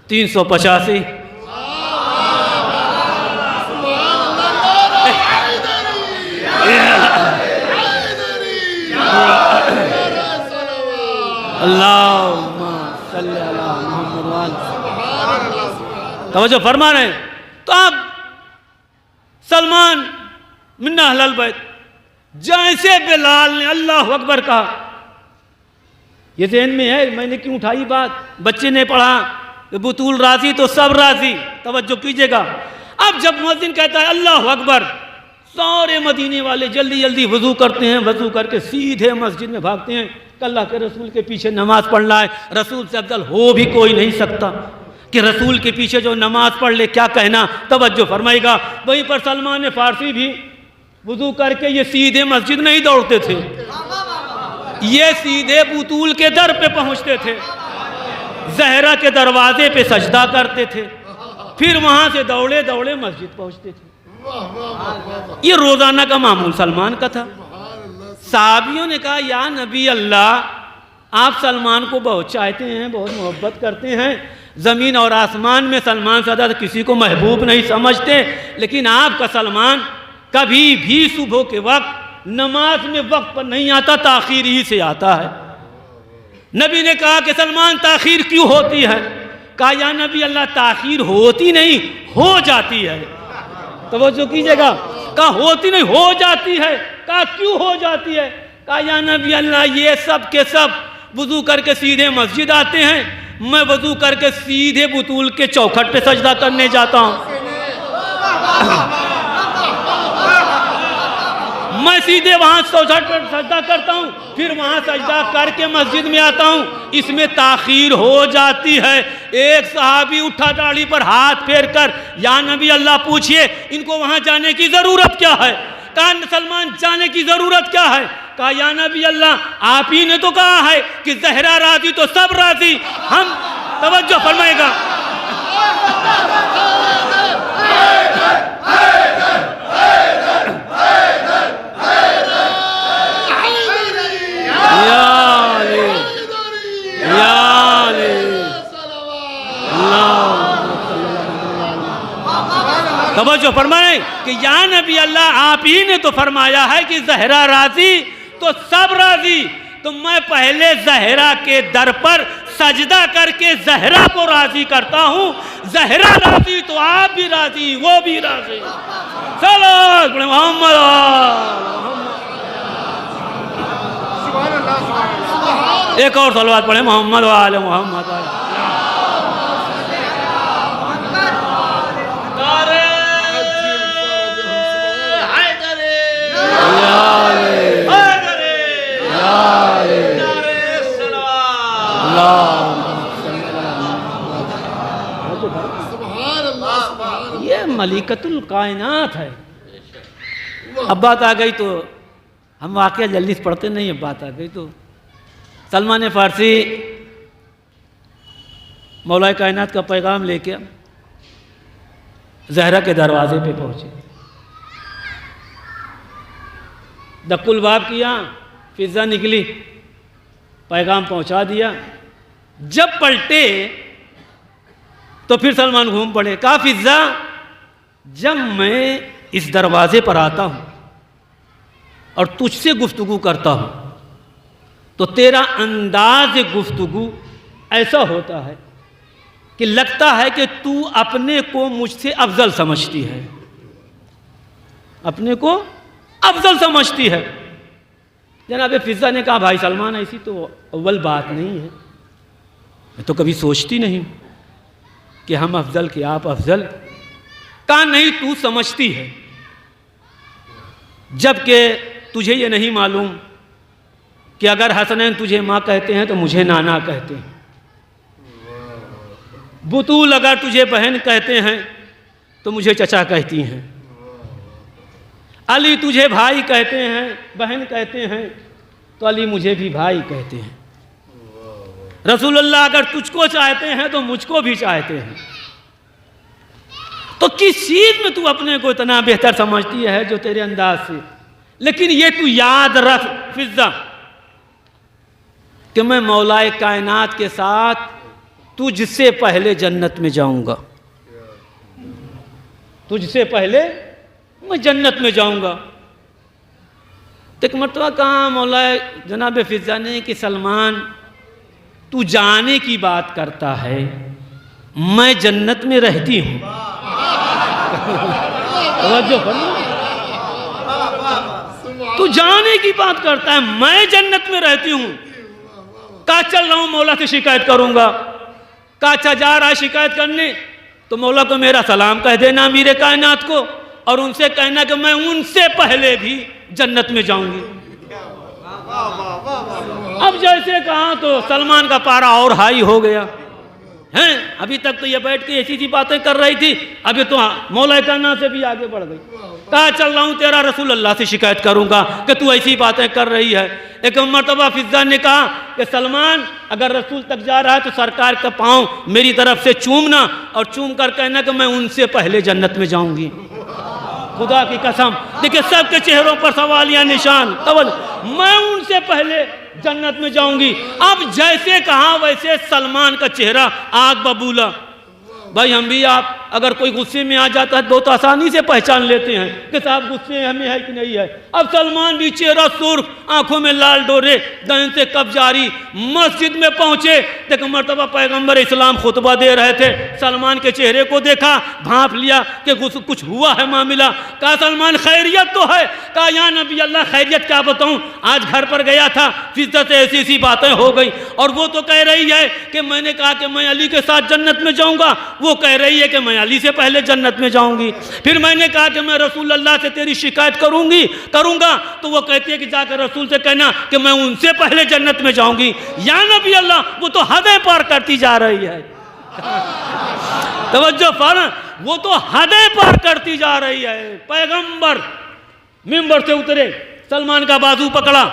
385। अल्लाहुम्मा सल्ली अला मुहम्मद। तवज्जो फरमा रहे हैं। तो आप सलमान मिन्ना अहलल बैत, जैसे बिलाल ने अल्लाह अकबर कहा, ये ज़हन में है मैंने क्यों उठाई बात, बच्चे ने पढ़ा बुतूल राजी तो सब राजी। तवज्जो कीजिएगा। अब जब मुअज्जिन कहता है अल्लाह अकबर, सारे मदीने वाले जल्दी जल्दी वज़ू करते हैं, वज़ू करके सीधे मस्जिद में भागते हैं। अल्लाह के रसूल के पीछे नमाज पढ़ना है, रसूल से अफजल हो भी कोई नहीं सकता कि रसूल के पीछे जो नमाज पढ़ ले, क्या कहना। तवज्जो फरमाएगा। वहीं पर सलमान फारसी भी वुज़ू करके ये सीधे मस्जिद नहीं दौड़ते थे, ये सीधे बुतूल के दर पे पहुंचते थे, जहरा के दरवाजे पे सजदा करते थे, फिर वहां से दौड़े दौड़े मस्जिद पहुंचते थे। ये रोजाना का मामूल सलमान का था। साहबियों ने कहा या नबी अल्लाह, आप सलमान को बहुत चाहते हैं, बहुत मोहब्बत करते हैं, ज़मीन और आसमान में सलमान से ज़्यादा किसी को महबूब नहीं समझते, लेकिन आपका सलमान कभी भी सुबह के वक्त नमाज में वक्त पर नहीं आता, ताख़ीर ही से आता है। नबी ने कहा कि सलमान ताख़ीर क्यों होती है? कहा या नबी अल्लाह ताख़ीर होती नहीं, हो जाती है। तवज्जो कीजिएगा। कहा होती नहीं, हो जाती है। कहा क्यों हो जाती है? कहा या नबी अल्लाह ये सब के सब वुज़ू करके सीधे मस्जिद आते हैं, मैं वुज़ू करके सीधे बुतूल के चौखट पे सजदा करने जाता हूँ, मैं सीधे वहाँ चौखट पर सजदा करता हूँ, फिर वहाँ सजदा करके मस्जिद में आता हूँ, इसमें ताख़ीर हो जाती है। एक सहाबी उठा दाढ़ी पर हाथ फेर कर, या नबी अल्लाह पूछिए इनको वहाँ जाने की ज़रूरत क्या है? कहा सलमान जाने की ज़रूरत क्या है? कहा या नबी अल्लाह आप ही ने तो कहा है कि ज़हरा राजी तो सब राजी। हम तवज्जो फरमाएगा। तवज्जो फरमाए कि या नबी अल्लाह आप ही ने तो फरमाया है कि ज़हरा राजी तो सब राजी, तो मैं पहले ज़हरा के दर पर सजदा करके ज़हरा को राजी करता हूँ, ज़हरा राजी तो आप भी राजी, वो भी राजी। चलो मोहम्मद एक और सलवात पढ़े, मोहम्मद वाले मोहम्मद वाले। ये मलिकतुल कायनात है। अब बात आ गई तो हम वाक़या जल्दी से पढ़ते नहीं, अब बात आ गई तो सलमान फ़ारसी मौलाए कायनात का पैगाम लेके ज़हरा के दरवाजे पे पहुँचे, दक्कुल बाब किया, फिज़ा निकली, पैगाम पहुँचा दिया। जब पलटे तो फिर सलमान घूम पड़े, कहा फिज़ा जब मैं इस दरवाजे पर आता हूँ और तुझसे गुफ्तगू करता हूँ तो तेरा अंदाज गुफ्तगू ऐसा होता है कि लगता है कि तू अपने को मुझसे अफजल समझती है, अपने को अफजल समझती है। जनाब फिज़ा ने कहा भाई सलमान ऐसी तो अव्वल बात नहीं है, मैं तो कभी सोचती नहीं कि हम अफजल कि आप अफजल। कहा नहीं तू समझती है, जबकि तुझे ये नहीं मालूम कि अगर हसनैन तुझे माँ कहते हैं तो मुझे नाना कहते हैं, बुतूल अगर तुझे बहन कहते हैं तो मुझे चचा कहती हैं, अली तुझे भाई कहते हैं, बहन कहते हैं तो अली मुझे भी भाई कहते हैं, रसूलुल्लाह अगर तुझको चाहते हैं तो मुझको भी चाहते हैं। तो किस चीज़ में तू अपने को इतना बेहतर समझती है जो तेरे अंदाज से। लेकिन ये तू याद रख फिज़ा कि मैं मौलाए कायनात के साथ तुझसे पहले जन्नत में जाऊंगा, तुझसे पहले मैं जन्नत में जाऊंगा। तो एक मरतबा कहा मौलाए जनाब फिज़ा ने कि सलमान तू जाने की बात करता है, मैं जन्नत में रहती हूँ। तू जाने की बात करता है, मैं जन्नत में रहती हूँ। का चल रहा हूँ मौला से शिकायत करूंगा, का अच्छा जा रहा है शिकायत करने तो मौला को मेरा सलाम कह देना मीरे कायनात को, और उनसे कहना कि मैं उनसे पहले भी जन्नत में जाऊंगी। अब जैसे कहा तो सलमान का पारा और हाई हो गया हैं। अभी तक तो ये बैठ के ऐसी सी बातें कर रही थी, अभी तो मौला कायनात से भी आगे बढ़ गई। कहा चल रहा हूँ तेरा रसूल अल्लाह से शिकायत करूंगा कि तू ऐसी बातें कर रही है। एक मरतबा फिज़ा ने कहा कि सलमान अगर रसूल तक जा रहा है तो सरकार का पाँव मेरी तरफ से चूमना और चूम कर कहना कि मैं उनसे पहले जन्नत में जाऊंगी। खुदा की कसम देखिए सबके चेहरों पर सवाल या निशान, मैं उनसे पहले जन्नत में जाऊंगी। अब जैसे कहा वैसे सलमान का चेहरा आग बबूला। भाई हम भी आप अगर कोई गुस्से में आ जाता है बहुत आसानी से पहचान लेते हैं कि साहब गुस्से हमें है कि नहीं है। अब सलमान भी चेहरा सुर्ख, आंखों में लाल डोरे, दहन से कब्ज जारी। मस्जिद में पहुंचे, देखो मरतबा पैगंबर इस्लाम खुतबा दे रहे थे, सलमान के चेहरे को देखा, भांप लिया कि कुछ हुआ है मामला। कहा सलमान खैरियत तो है? कहा या नबी अल्लाह खैरियत क्या बताऊं, आज घर पर गया था, फिज़ा से ऐसी ऐसी बातें हो गई और वो तो कह रही है कि मैंने कहा कि मैं अली के साथ जन्नत में जाऊंगा, वो कह रही है कि मैं अली से पहले जन्नत में जाऊंगी। फिर मैंने कहा कि मैं रसूल अल्लाह से तेरी शिकायत करूंगा तो वो कहती है कि जाकर रसूल से कहना कि मैं उनसे पहले जन्नत में जाऊंगी। या नबी अल्लाह, वो तो हदें पार करती जा रही है। तवज्जो फरमा, वो तो हदें पार करती जा रही है। पैगंबर मिंबर से उतरे, सलमान का बाजू पकड़ा,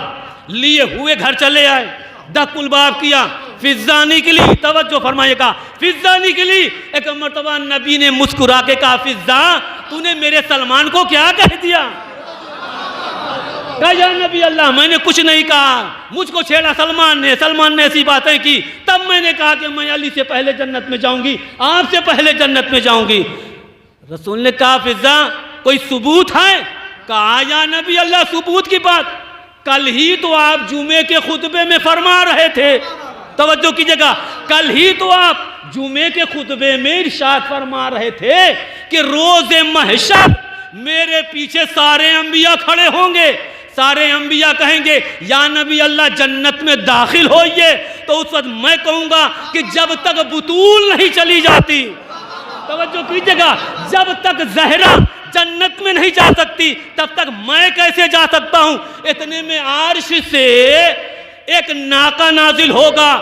लिए हुए घर चले आए, दक्कुल बाब किया, फिज़ा निकली। तवज्जो फरमाइएगा, फिज़ा निकली। एक मरतबा नबी ने मुस्कुरा के कहा फिज़ा तूने मेरे सलमान को क्या कह दिया? कहा या नबी अल्लाह मैंने कुछ नहीं कहा, मुझको छेड़ा सलमान ने ऐसी बातें की, तब मैंने कहा कि मैं अली से पहले जन्नत में जाऊंगी, आपसे पहले जन्नत में जाऊंगी। रसूल ने कहा फिज़ा कोई सबूत है? कहा या नबी अल्लाह सबूत की बात कल ही तो आप जुमे के खुतबे में फरमा रहे थे। तवज्जो कीजिएगा, कल ही तो आप जुमे के खुतबे में इरशाद फरमा रहे थे कि रोज़े महशर मेरे पीछे सारे अंबिया खड़े होंगे, सारे अंबिया कहेंगे या नबी अल्लाह जन्नत में दाखिल होइए, तो उस वक्त मैं कहूँगा कि जब तक बुतूल नहीं चली जाती, तवज्जो कीजिएगा, जब तक ज़हरा जन्नत में नहीं जा सकती तब तक मैं कैसे जा सकता हूँ। इतने में आर्श से एक नाका नाजिल होगा,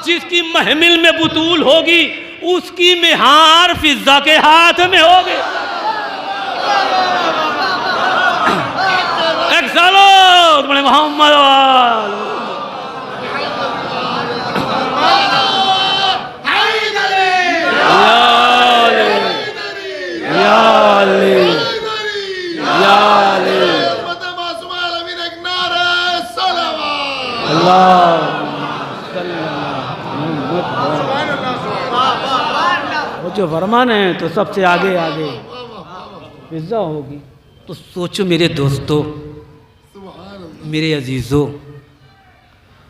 जिसकी महमिल में बुतूल होगी, उसकी मेहार फिजा के हाथ में होगी। एक सालो बड़े मोहम्मद जो फरमान है तो सबसे आगे आगे फिजा होगी। तो सोचो मेरे दोस्तों, मेरे अजीज़ों,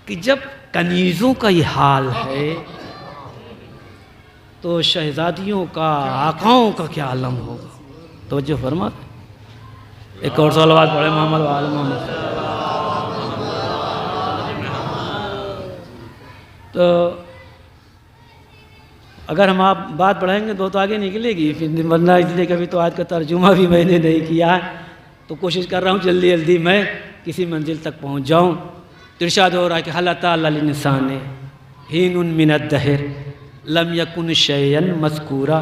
कि जब कनीज़ों का ये हाल है तो शहजादियों का, आकाओं का क्या आलम होगा। तो जो फरमा, एक और सवाल पढ़े मोहम्मद वाले मोहम्मद। तो अगर हम आप बात बढ़ाएंगे तो आगे निकलेगी, फिर वरना इसलिए कभी तो आज का तर्जुमा भी मैंने नहीं किया है, तो कोशिश कर रहा हूँ जल्दी जल्दी मैं किसी मंजिल तक पहुँच जाऊँ। तो इरशाद हो रहा है कि हल अता अल इंसान हीनुन मिनद दहर लम यकुन शैयन मज़कूरा,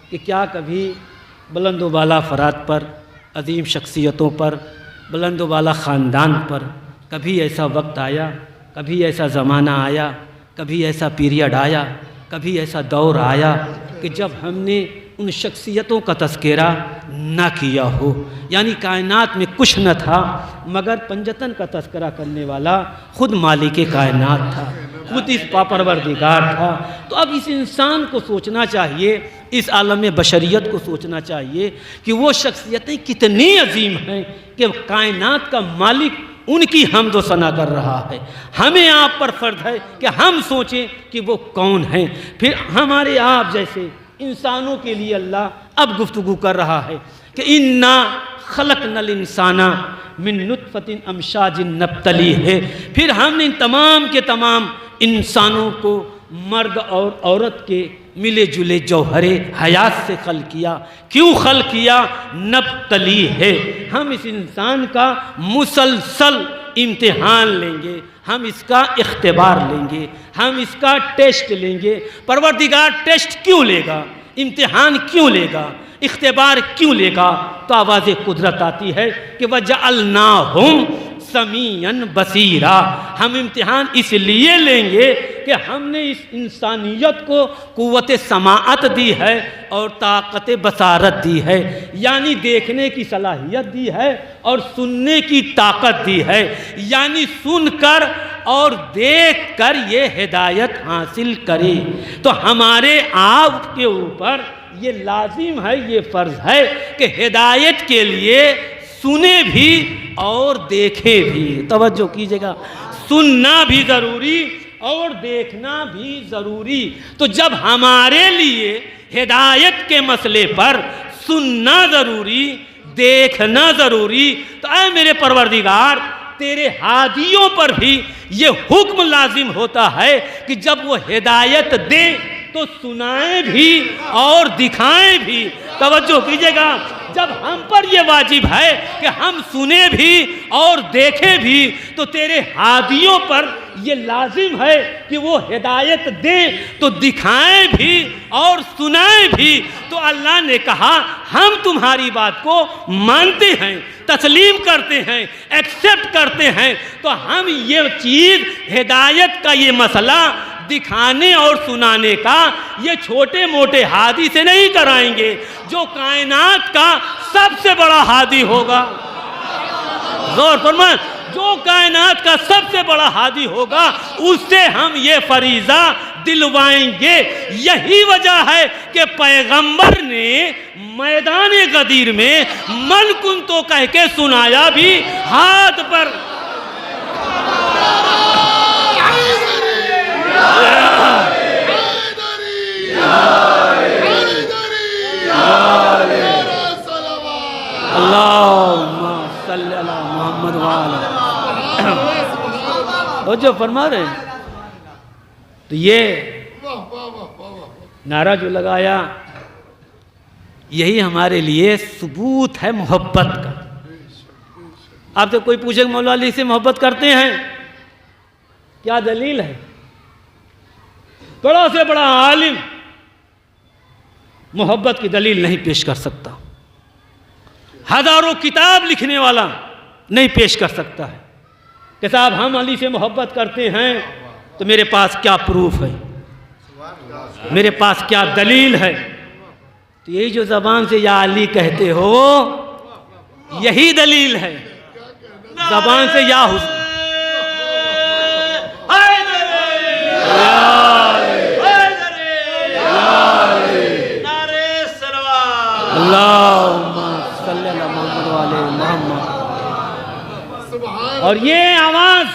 कि क्या कभी बुलंद व बाला फ़राद पर, अजीम शख्सियतों पर, बुलंद व बाला ख़ानदान पर कभी ऐसा वक्त आया, कभी ऐसा ज़माना आया, कभी ऐसा पीरियड आया, कभी ऐसा दौर आया कि जब हमने उन शख्सियतों का तज़किरा ना किया हो। यानी कायनात में कुछ न था मगर पंजतन का तज़किरा करने वाला ख़ुद मालिक कायनात था, खुद इस परवरदिगार था। तो अब इस इंसान को सोचना चाहिए, इस आलम बशरियत को सोचना चाहिए कि वो शख्सियतें कितनी अजीम हैं कि कायनात का मालिक उनकी हम्द व सना कर रहा है। हमें आप पर फ़र्ज़ है कि हम सोचें कि वो कौन हैं। फिर हमारे आप जैसे इंसानों के लिए अल्लाह अब गुफ्तगू कर रहा है कि इन्ना खलक़नल इंसाना मिन नुत्फ़तिन अमशाजिन नब्तली है। फिर हमने इन तमाम के तमाम इंसानों को मर्द और औरत के मिले जुले जौहरे हयात से खल किया। क्यों खल किया? नब्तली है, हम इस इंसान का मुसलसल इम्तिहान लेंगे, हम इसका इख्तिबार लेंगे, हम इसका टेस्ट लेंगे। परवरदिगार टेस्ट क्यों लेगा, इम्तिहान क्यों लेगा, इख्तिबार क्यों लेगा? तो आवाज़ कुदरत आती है कि वजअलनाहुम समीअन बसीरा। हम इम्तिहान इसलिए लेंगे कि हमने इस इंसानियत को कुव्वत समाअत दी है और ताकत बसारत दी है, यानी देखने की सलाहियत दी है और सुनने की ताकत दी है, यानी सुनकर और देखकर ये हिदायत हासिल करे। तो हमारे आप के ऊपर ये लाजिम है, ये फ़र्ज़ है कि हिदायत के लिए सुने भी और देखे भी। तवज्जो कीजिएगा, सुनना भी ज़रूरी और देखना भी ज़रूरी। तो जब हमारे लिए हिदायत के मसले पर सुनना ज़रूरी, देखना ज़रूरी, तो ऐ मेरे परवरदिगार तेरे हादियों पर भी ये हुक्म लाजिम होता है कि जब वो हिदायत दे तो सुनाएं भी और दिखाएं भी। तवज्जो कीजिएगा, जब हम पर यह वाजिब है कि हम सुने भी और देखें भी, तो तेरे हादियों पर यह लाजिम है कि वो हिदायत दें तो दिखाएं भी और सुनाएं भी। तो अल्लाह ने कहा हम तुम्हारी बात को मानते हैं, तस्लीम करते हैं, एक्सेप्ट करते हैं। तो हम ये चीज़, हिदायत का ये मसला दिखाने और सुनाने का, ये छोटे मोटे हादी से नहीं कराएंगे। जो कायनात का सबसे बड़ा हादी होगा, गौर फरमाएं, जो कायनात का सबसे बड़ा हादी होगा उससे हम ये फरीज़ा दिलवाएंगे। यही वजह है कि पैगंबर ने मैदान गदीर में मन कुन तो कह के सुनाया भी हाथ पर। अल्लाहुम्मा सल्ली अला मुहम्मद व तवज्जो फरमा रहे हैं। तो ये वाह वाह वाह वाह वाह। नारा जो लगाया, यही हमारे लिए सबूत है मोहब्बत का। आपसे कोई पूछे मौला अली से मोहब्बत करते हैं, क्या दलील है? बड़ा से बड़ा आलिम मोहब्बत की दलील नहीं पेश कर सकता, हजारों किताब लिखने वाला नहीं पेश कर सकता है कि साहब हम अली से मोहब्बत करते हैं, तो मेरे पास क्या प्रूफ है, मेरे पास क्या दलील है। तो यही जो ज़बान से या अली कहते हो, यही दलील है। ज़बान से या हुस्न, और ये आवाज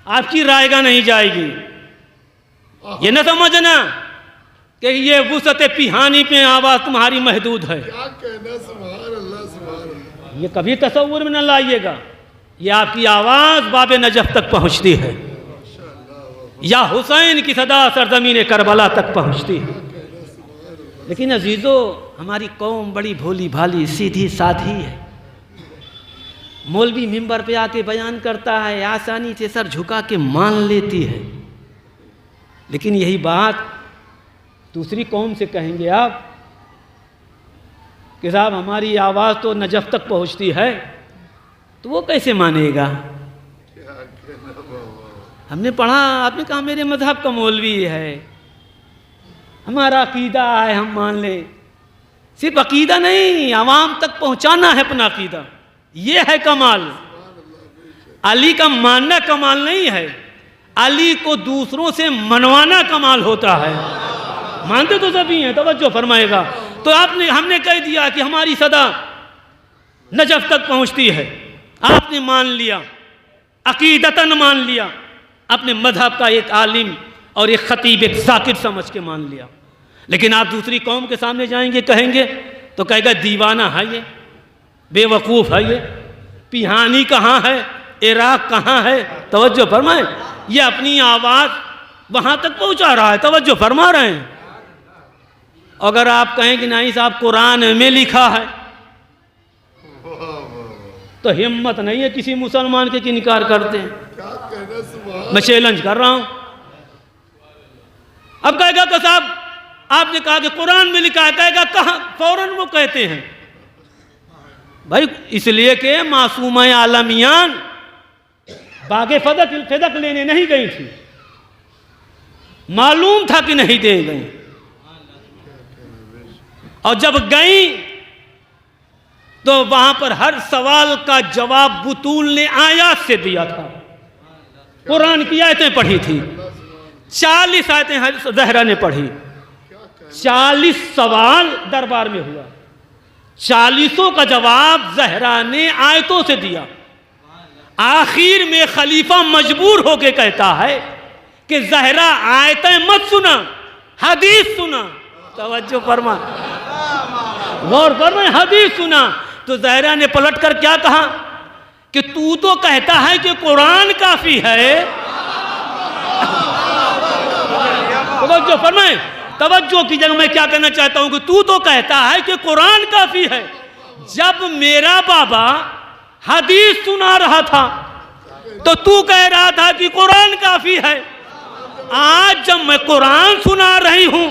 आपकी रायगा नहीं जाएगी। ये न समझना कि ये वुसअत पिहानी पे आवाज तुम्हारी महदूद है। क्या कहना, सुभान अल्लाह सुभान अल्लाह। ये कभी तसव्वुर में न लाइएगा। ये आपकी आवाज बाबे नजफ तक पहुंचती है, या हुसैन की सदा सरजमीन करबला तक पहुंचती है। लेकिन अजीजों, हमारी कौम बड़ी भोली भाली सीधी साधी है। मौलवी मिंबर पे आके बयान करता है, आसानी से सर झुका के मान लेती है। लेकिन यही बात दूसरी कौम से कहेंगे आप कि साहब हमारी आवाज़ तो नजफ तक पहुंचती है, तो वो कैसे मानेगा? क्या कहना बाबा। हमने पढ़ा, आपने कहा मेरे मजहब का मौलवी है, हमारा अकीदा है, हम मान लें। सिर्फ अकीदा नहीं, आवाम तक पहुंचाना है अपना अकीदा, ये है कमाल। अली का मानना कमाल नहीं है, अली को दूसरों से मनवाना कमाल होता है। मानते तो सभी हैं, तवज्जो फरमाएगा। तो हमने कह दिया कि हमारी सदा नजफ तक पहुंचती है, आपने मान लिया, अकीदतन मान लिया, अपने मजहब का एक आलिम और एक खतीब, एक साकिर समझ के मान लिया। लेकिन आप दूसरी कौम के सामने जाएंगे, कहेंगे तो कहेगा दीवाना है ये, बेवकूफ़ है ये, पिहानी कहाँ है, इराक कहाँ है। तवज्जो फरमाएं, ये अपनी आवाज़ वहाँ तक पहुँचा रहा है, तवज्जो फरमा रहे हैं। अगर आप कहें कि नहीं साहब कुरान में लिखा है, तो हिम्मत नहीं है किसी मुसलमान के कि इनकार करते हैं। क्या कहना, सुभान। मैं चैलेंज कर रहा हूँ। अब कहेगा कि साहब आपने कहा कि कुरान में लिखा है, कहेगा कहाँ, फौरन वो कहते हैं भाई इसलिए कि मासूमा आलमियान बागे फदक लेने नहीं गई थी, मालूम था कि नहीं दे गई, और जब गई तो वहां पर हर सवाल का जवाब बुतूल ने आयत से दिया था। कुरान की आयतें पढ़ी थी, 40 आयतें ज़हरा ने पढ़ी, 40 सवाल दरबार में हुआ, 40 का जवाब ज़हरा ने आयतों से दिया। आखिर में खलीफा मजबूर होके कहता है कि ज़हरा आयतें मत सुना, हदीस सुना। तवज्जो फरमा, गौर फरमा, हदीस सुना। तो ज़हरा ने पलट कर क्या कहा कि तू तो कहता है कि कुरान काफी है। तवज्जो फरमाए, तवज्जो की जगह मैं क्या कहना चाहता हूं कि तू तो कहता है कि कुरान काफी है। जब मेरा बाबा हदीस सुना रहा था तो तू कह रहा था कि कुरान काफी है। आज जब मैं कुरान सुना रही हूं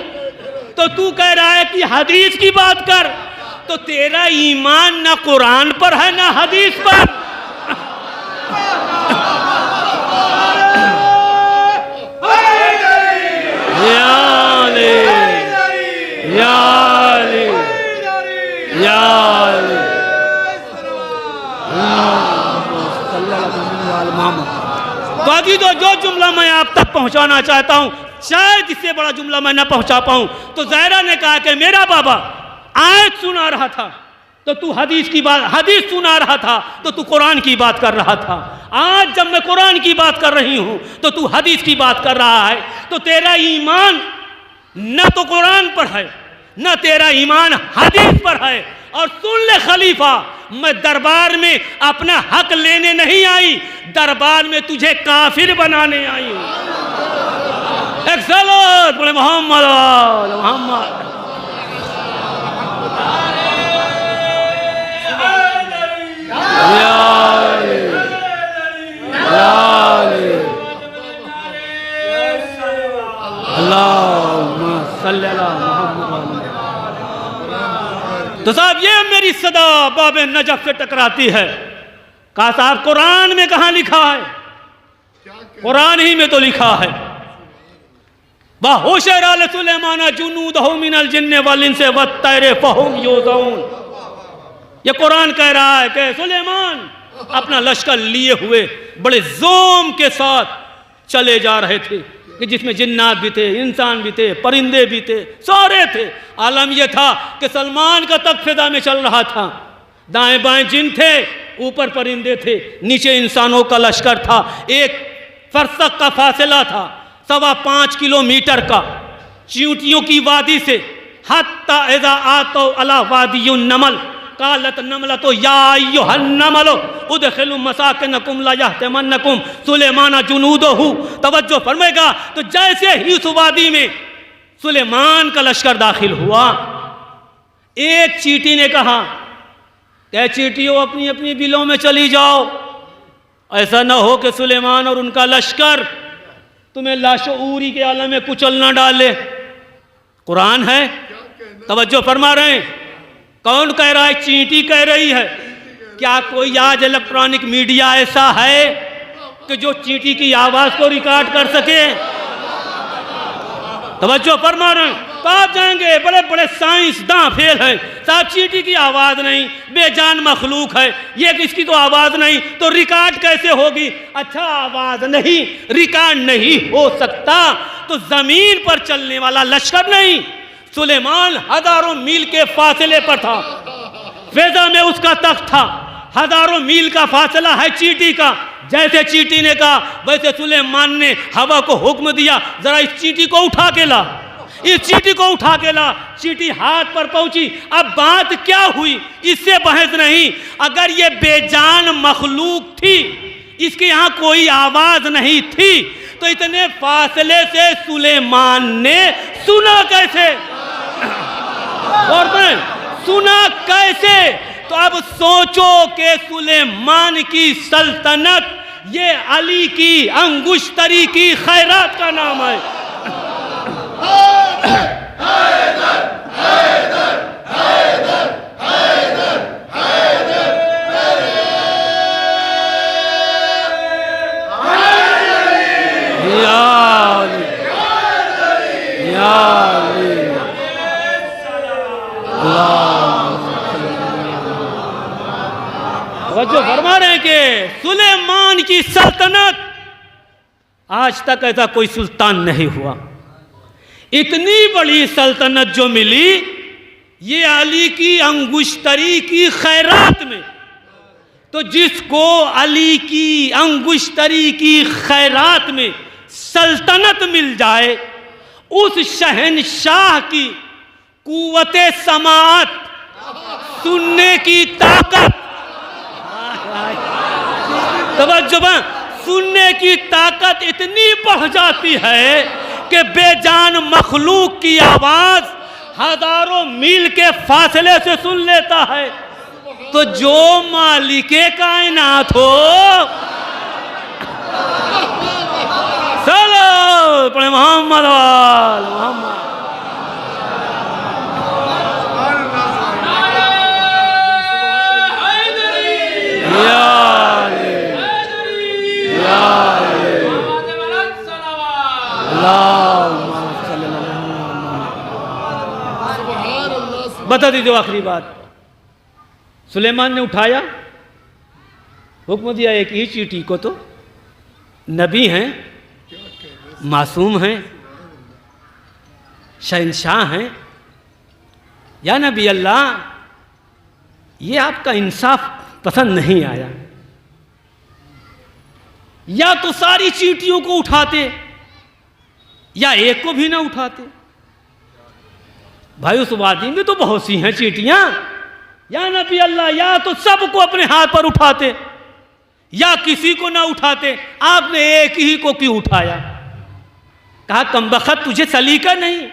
तो तू कह रहा है कि हदीस की बात कर। तो तेरा ईमान ना कुरान पर है ना हदीस पर। बाकी तो जो जुमला मैं आप तक पहुंचाना चाहता हूं, शायद इससे बड़ा जुमला मैं ना पहुंचा पाऊं। तो ज़हरा ने कहा कि मेरा बाबा आयत सुना रहा था तो तू हदीस सुना रहा था तो तू कुरान की बात कर रहा था। आज जब मैं कुरान की बात कर रही हूं तो तू हदीस की बात कर रहा है। तो तेरा ईमान न तो कुरान पर है न तेरा ईमान हदीस पर है। और सुन ले खलीफा, मैं दरबार में अपना हक लेने नहीं आई, दरबार में तुझे काफिर बनाने आई हूं। एक सलात बोले मोहम्मद मोहम्मद। तो साहब ये मेरी सदा बाबे नजफ से टकराती है। कहा साहब कुरान में कहां लिखा है? कुरान ही में तो लिखा है वहुशर सुलेमान जुनूदहु मिनल जिन्न वल इंस वत्तैर फहुम यूज़ऊन। ये कुरान कह रहा है कि सुलेमान अपना लश्कर लिए हुए बड़े जोम के साथ चले जा रहे थे, कि जिसमें जिन्नात भी थे, इंसान भी थे, परिंदे भी थे, सारे थे। आलम यह था कि सलमान का तख्त फिजा में चल रहा था, दाएं बाएं जिन थे, ऊपर परिंदे थे, नीचे इंसानों का लश्कर था। एक फरसक का फासला था, 5.25 किलोमीटर का, चींटियों की वादी से। हत्ता इज़ा आतो अला वादियुन नमल कालत नमलतो या अय्युहन नमलो उदखिलू मसाकिनकुम ला यहतमन्नकुम सुलेमान जुनूदहु। तवज्जो फरमाएगा, तो जैसे ही उस वादी में सुलेमान का लश्कर दाखिल हुआ, एक चींटी ने कहा कि चींटियों अपनी अपनी बिलों में चली जाओ, ऐसा ना हो कि सुलेमान और उनका लश्कर तुम्हें लाशऊरी के आलम में कुचल ना डाले। कुरान है, तवज्जो फरमा रहे हैं। कौन कह रहा है? चींटी कह रही है। क्या कोई आज इलेक्ट्रॉनिक मीडिया ऐसा है कि जो चींटी की आवाज को रिकॉर्ड कर सके? तवज्जो फरमा रहे हैं। तो आप जाएंगे बड़े बड़े साइंसदान फेल हैं, साहब चींटी की आवाज नहीं, बेजान मखलूक है, ये किसकी तो आवाज नहीं, तो रिकॉर्ड कैसे होगी? अच्छा, आवाज नहीं, रिकॉर्ड नहीं हो सकता तो जमीन पर चलने वाला लश्कर नहीं, सुलेमान हजारों मील के फासले पर था, फिजा में उसका तख्त था, हजारों मील का फासला है चींटी का। जैसे चींटी ने कहा वैसे सुलेमान ने हवा को हुक्म दिया, जरा इस चींटी को उठा के ला, इस चींटी को उठा के ला। चींटी हाथ पर पहुंची। अब बात क्या हुई, इससे बहस नहीं। अगर ये बेजान मखलूक थी, इसके यहाँ कोई आवाज नहीं थी, तो इतने फासले से सुलेमान ने सुना कैसे? और सुना कैसे? तो अब सोचो कि सुलेमान की सल्तनत ये अली की अंगुश्तरी की खैरात का नाम है। जो फरमा रहे हैं कि सुलेमान की सल्तनत आज तक ऐसा कोई सुल्तान नहीं हुआ। इतनी बड़ी सल्तनत जो मिली ये अली की अंगुश्तरी की खैरात में। तो जिसको अली की अंगुश्तरी की खैरात में सल्तनत मिल जाए, उस शहनशाह की कुव्वते समाअत, सुनने की ताकत, तवज्जो, सुनने की ताकत इतनी बढ़ जाती है कि बेजान मखलूक की आवाज हजारों मील के फासले से सुन लेता है। तो जो मालिके कायनात हो, चलो पढ़े मोहम्मद वाल मोहम्मद। बता दीजिए आखिरी बात। सुलेमान ने उठाया, हुक्म दिया एक ही चींटी को, तो नबी हैं, मासूम हैं, शहनशाह हैं, या नबी अल्लाह, ये आपका इंसाफ पसंद नहीं आया। या तो सारी चींटियों को उठाते या एक को भी ना उठाते। भाई उस वादी में तो बहुत सी हैं चींटियां, या नबी अल्लाह, या तो सबको अपने हाथ पर उठाते या किसी को ना उठाते, आपने एक ही को क्यों उठाया? कहा कमबख्त तुझे सलीका नहीं,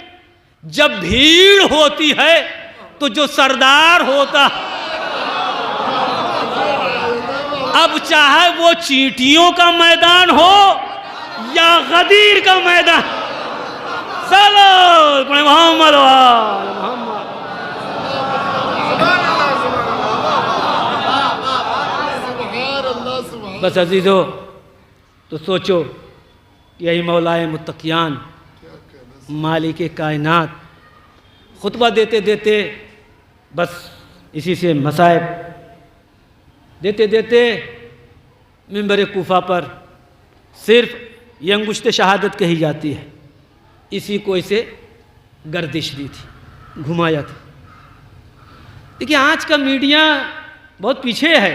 जब भीड़ होती है तो जो सरदार होता, अब चाहे वो चींटियों का मैदान हो या गदीर का मैदान, चलो मोहम्मद मोहम्मद। बस अजीजो, तो सोचो यही मौलाए मुत्तकियान मालिक कायनात खुतबा देते देते, बस इसी से मसाइब देते देते मिंबर कूफा पर सिर्फ ये अंगुश्त शहादत कही जाती है, इसी को इसे गर्दिश दी थी, घुमाया था। देखिए आज का मीडिया बहुत पीछे है,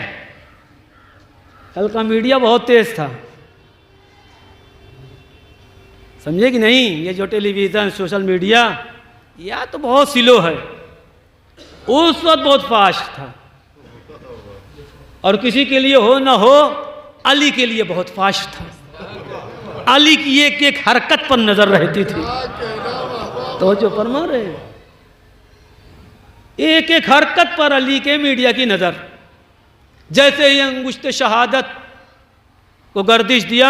कल का मीडिया बहुत तेज था, समझे कि नहीं? ये जो टेलीविज़न सोशल मीडिया या तो बहुत स्लो है, उस वक्त बहुत फास्ट था, और किसी के लिए हो ना हो अली के लिए बहुत फास्ट था। अली की एक एक हरकत पर नजर रहती थी, तो जो फरमा रहे, एक एक हरकत पर अली के मीडिया की नजर। जैसे ही अंगुश्त शहादत को गर्दिश दिया,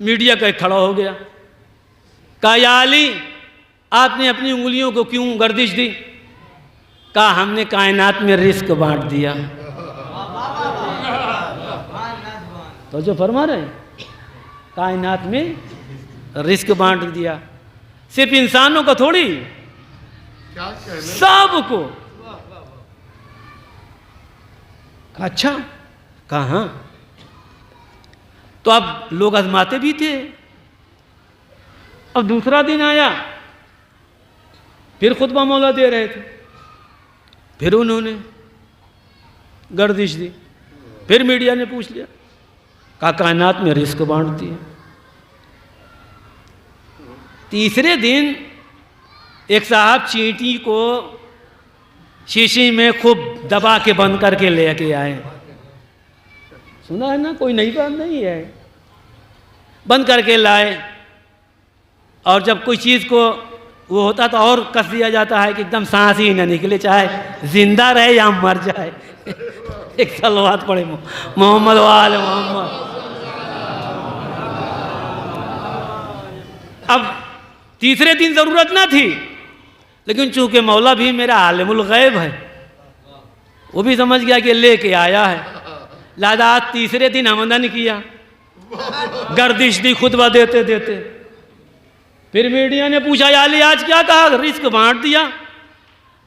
मीडिया का खड़ा हो गया, कहा या अली आपने अपनी उंगलियों को क्यों गर्दिश दी? कहा हमने कायनात में रिस्क बांट दिया। तो जो फरमा रहे, कायनात में रिस्क बांट दिया, सिर्फ इंसानों का थोड़ी, सबको। अच्छा, कहाँ? तो अब लोग आजमाते भी थे। अब दूसरा दिन आया, फिर खुतबा मौला दे रहे थे, फिर उन्होंने गर्दिश दी, फिर मीडिया ने पूछ लिया, कहा कायनात में रिस्क बांटती है। तीसरे दिन एक साहब चींटी को शीशी में खूब दबा के बंद करके लेके आए। सुना है ना, कोई नई बात नहीं है। बंद करके लाए, और जब कोई चीज़ को वो होता तो और कस दिया जाता है कि एकदम सांस ही ना निकले, चाहे जिंदा रहे या मर जाए। एक सलवात पड़े मोहम्मद वाले मोहम्मद। अब तीसरे दिन ज़रूरत ना थी, लेकिन चूंकि मौला भी मेरा आलिमुल गैब है, वो भी समझ गया कि लेके आया है, लिहाजा आज तीसरे दिन आमदन किया, गर्दिश दी खुतबा देते देते। फिर मीडिया ने पूछा या अली आज क्या कहा? रिस्क बांट दिया।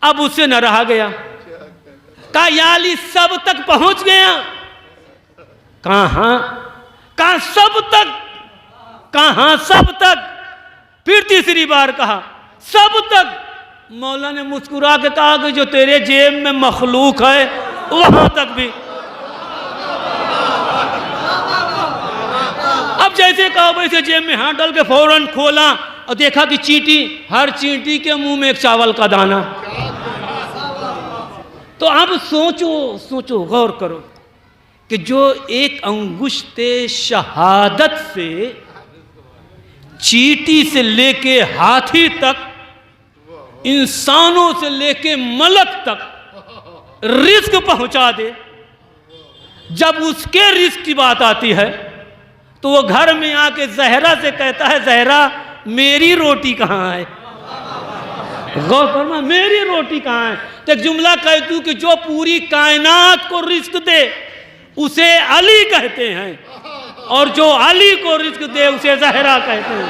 अब उससे न रहा गया, कहा या अली सब तक पहुंच गया। कहाँ? कहा सब तक। कहाँ सब तक? फिर तीसरी बार कहा सब तक। मौला ने मुस्कुरा के कहा कि जो तेरे जेब में मखलूक है वहां तक भी। अब जैसे कहा वैसे जेब में हाथ डाल के फौरन खोला और देखा कि चींटी, हर चींटी के मुंह में एक चावल का दाना। तो अब सोचो सोचो, गौर करो कि जो एक अंगुश्ते शहादत से चींटी से लेके हाथी तक, इंसानों से लेके मलक तक रिस्क पहुंचा दे, जब उसके रिस्क की बात आती है तो वो घर में आके जहरा से कहता है जहरा मेरी रोटी कहाँ है? गौर फरमा, मेरी रोटी कहाँ है? तो एक जुमला कह तू कि जो पूरी कायनात को रिस्क दे उसे अली कहते हैं, और जो अली को रिस्क दे उसे जहरा कहते हैं।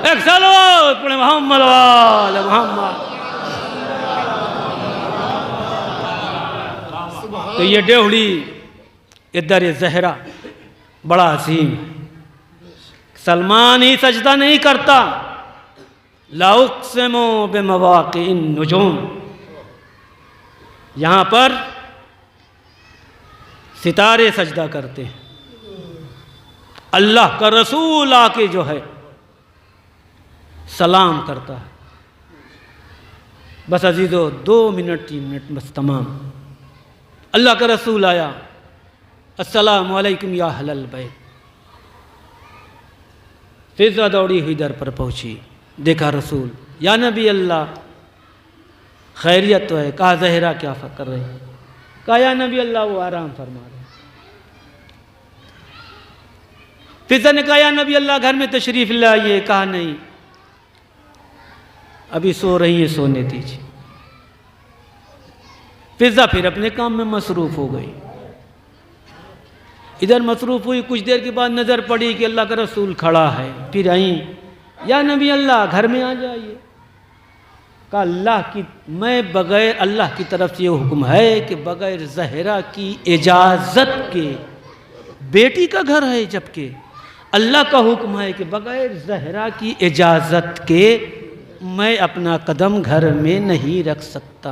एक सलावत पढ़े मोहम्मद वाले मोहम्मद। तो ये डेवड़ी इधर ये जहरा बड़ा हसीन है। सलमान ही सजदा नहीं करता। लाउक़्सिमु बिमवाक़िन नुजूम, यहाँ पर सितारे सजदा करते हैं। अल्लाह का रसूल आके जो है सलाम करता है। बस अजीज़ो 2 मिनट 3 मिनट बस तमाम। अल्लाह का रसूल आया, अस्सलामु अलैकुम या अहलल बैत। फिज़ा दौड़ी हुई दर पर पहुँची, देखा रसूल। या नबी अल्लाह खैरियत तो है। कहा ज़हरा क्या कर रहे हैं? कहा या नबी अल्लाह वो आराम फरमा रहे हैं। फिज़ा ने कहा या नबी अल्लाह घर में तशरीफ़ लाइए। कहा नहीं, अभी सो रही है, सोने दीजिए। फिज़ा फिर अपने काम में मसरूफ़ हो गई। इधर मसरूफ़ हुई, कुछ देर के बाद नज़र पड़ी कि अल्लाह का रसूल खड़ा है। फिर आई, या नबी अल्लाह घर में आ जाइए। कहा अल्लाह की, मैं बग़ैर, अल्लाह की तरफ से ये हुक्म है कि बग़ैर ज़हरा की इजाज़त के, बेटी का घर है, जबकि अल्लाह का हुक्म है कि बग़ैर ज़हरा की इजाज़त के मैं अपना कदम घर में नहीं रख सकता।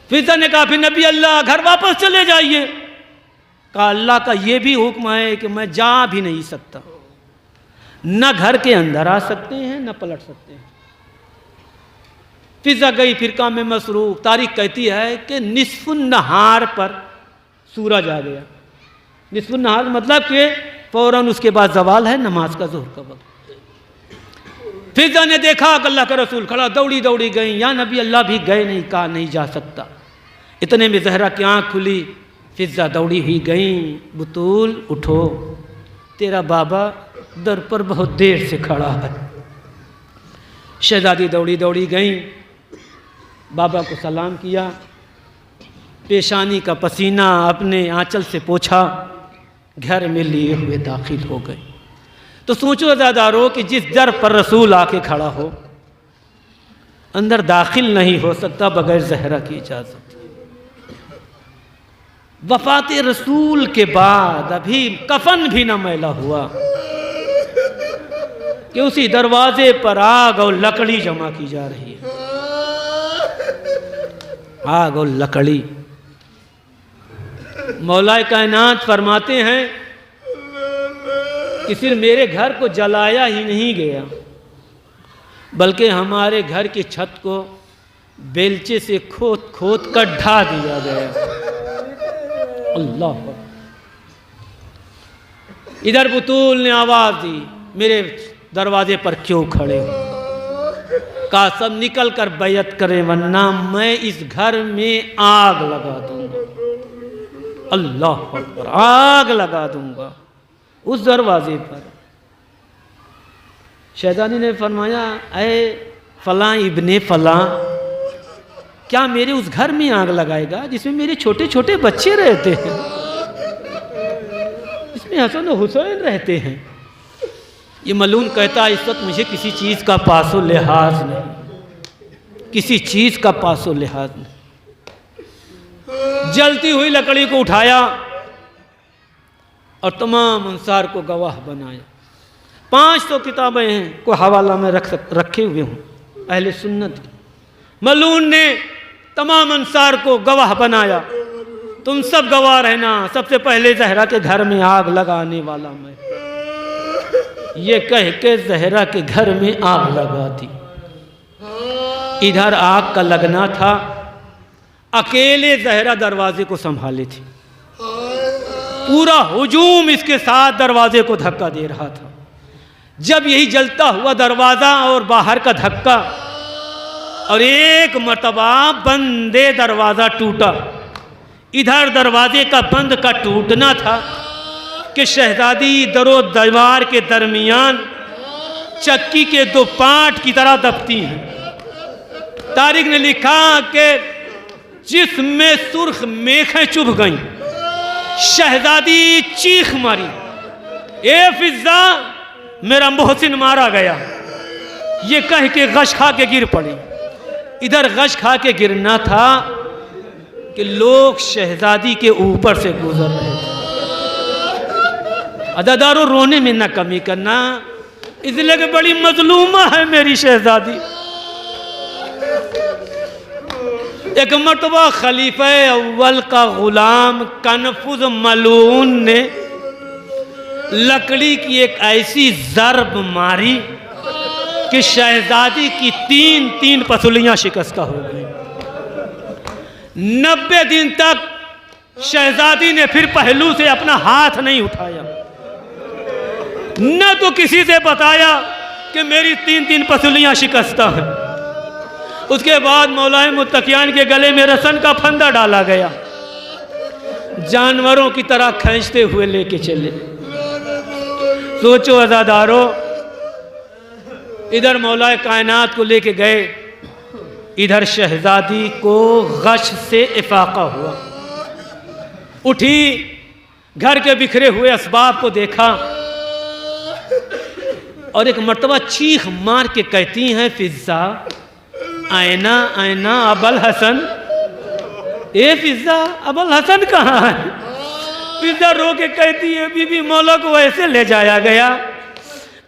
फिज़ा ने कहा फिर नबी अल्लाह घर वापस चले जाइए। कहा अल्लाह का ये भी हुक्म है कि मैं जा भी नहीं सकता, न घर के अंदर आ सकते हैं न पलट सकते हैं। फिज़ा गई, फिर काम में मसरूफ़। तारीख कहती है कि निस्फ़ुन नहार पर सूरज आ गया। निस्फ़ुन नहार मतलब कि फ़ौरन उसके बाद ज़वाल है, नमाज का ज़ोहर का वक्त। फिज़ा ने देखा कि अल्लाह का रसूल खड़ा, दौड़ी दौड़ी गई। या नबी अल्लाह भी गए नहीं। कहा नहीं जा सकता। इतने में ज़हरा की आँख खुली। फिज़ा दौड़ी हुई गई, बुतूल उठो, तेरा बाबा दर पर बहुत देर से खड़ा है। शहज़ादी दौड़ी दौड़ी गई, बाबा को सलाम किया, पेशानी का पसीना अपने आंचल से पोंछा, घर में लिए हुए दाखिल हो गए। तो सोचो अज़ादारो कि जिस दर पर रसूल आके खड़ा हो, अंदर दाखिल नहीं हो सकता बगैर ज़हरा की इजाज़त। वफ़ात रसूल के बाद अभी कफन भी न मैला हुआ कि उसी दरवाजे पर आग और लकड़ी जमा की जा रही है। आग और लकड़ी। मौलाए कायनात फरमाते हैं कि सिर्फ मेरे घर को जलाया ही नहीं गया, बल्कि हमारे घर की छत को बेलचे से खोद खोद कर ढा दिया गया। अल्लाह। इधर बुतूल ने आवाज़ दी, मेरे दरवाजे पर क्यों खड़े हो? कहा सब निकल कर बैयत करें वरना मैं इस घर में आग लगा दूंगा। अल्लाह अकबर, आग लगा दूंगा उस दरवाजे पर। शहज़ादी ने फरमाया, ऐ फलां इब्ने फलां, क्या मेरे उस घर में आग लगाएगा जिसमें मेरे छोटे छोटे बच्चे रहते हैं, इसमें हसन और हुसैन रहते हैं? ये मलून कहता है इस वक्त मुझे किसी चीज़ का पासो लिहाज नहीं, किसी चीज़ का पासो लिहाज नहीं। जलती हुई लकड़ी को उठाया और तमाम अंसार को गवाह बनाया। 500 किताबें हैं, कोई हवाला में रखे हुए हूँ अहले सुन्नत की। मलून ने तमाम अंसार को गवाह बनाया, तुम सब गवाह रहना, सबसे पहले ज़हरा के घर में आग लगाने वाला मैं। ये कह के ज़हरा के घर में आग लगा दी। इधर आग का लगना था, अकेले ज़हरा दरवाजे को संभाले थी, पूरा हुजूम इसके साथ दरवाजे को धक्का दे रहा था। जब यही जलता हुआ दरवाज़ा और बाहर का धक्का और एक मर्तबा बंदे दरवाज़ा टूटा। इधर दरवाजे का बंद का टूटना था कि शहज़ादी दरो दीवार के दरमियान चक्की के 2 पाट की तरह दबती हैं। तारीख ने लिखा कि जिसमें सुर्ख मेखें चुभ गईं, शहज़ादी चीख मारी, ए फिज़ा मेरा मोहसिन मारा गया, ये कह के गश खा के गिर पड़ी। इधर गश खा के गिरना था कि लोग शहज़ादी के ऊपर से गुजर रहे थे। अदादारों रोने में ना कमी करना, इसलिए कि बड़ी मजलूमा है मेरी शहज़ादी। एक मरतबा खलीफा अव्वल का गुलाम कनफुज मलून ने लकड़ी की एक ऐसी ज़रब मारी कि शहजादी की तीन तीन पसलियां शिकस्ता हो गई। 90 दिन तक शहजादी ने फिर पहलू से अपना हाथ नहीं उठाया, न तो किसी से बताया कि मेरी तीन तीन पसलियां शिकस्ता हैं। उसके बाद मौलाए मुत्तकियान के गले में रसन का फंदा डाला गया, जानवरों की तरह खींचते हुए लेके चले। सोचो अज़ादारों, इधर मौलाए कायनात को लेके गए, इधर शहजादी को गश से इफाका हुआ। उठी, घर के बिखरे हुए असबाब को देखा और एक मर्तबा चीख मार के कहती हैं फिज़्ज़ा, आयना आयना अबल हसन। ए फिज़्ज़ा, अबल हसन कहाँ है? फिज़्ज़ा रो के कहती है, बीबी मौला को ऐसे ले जाया गया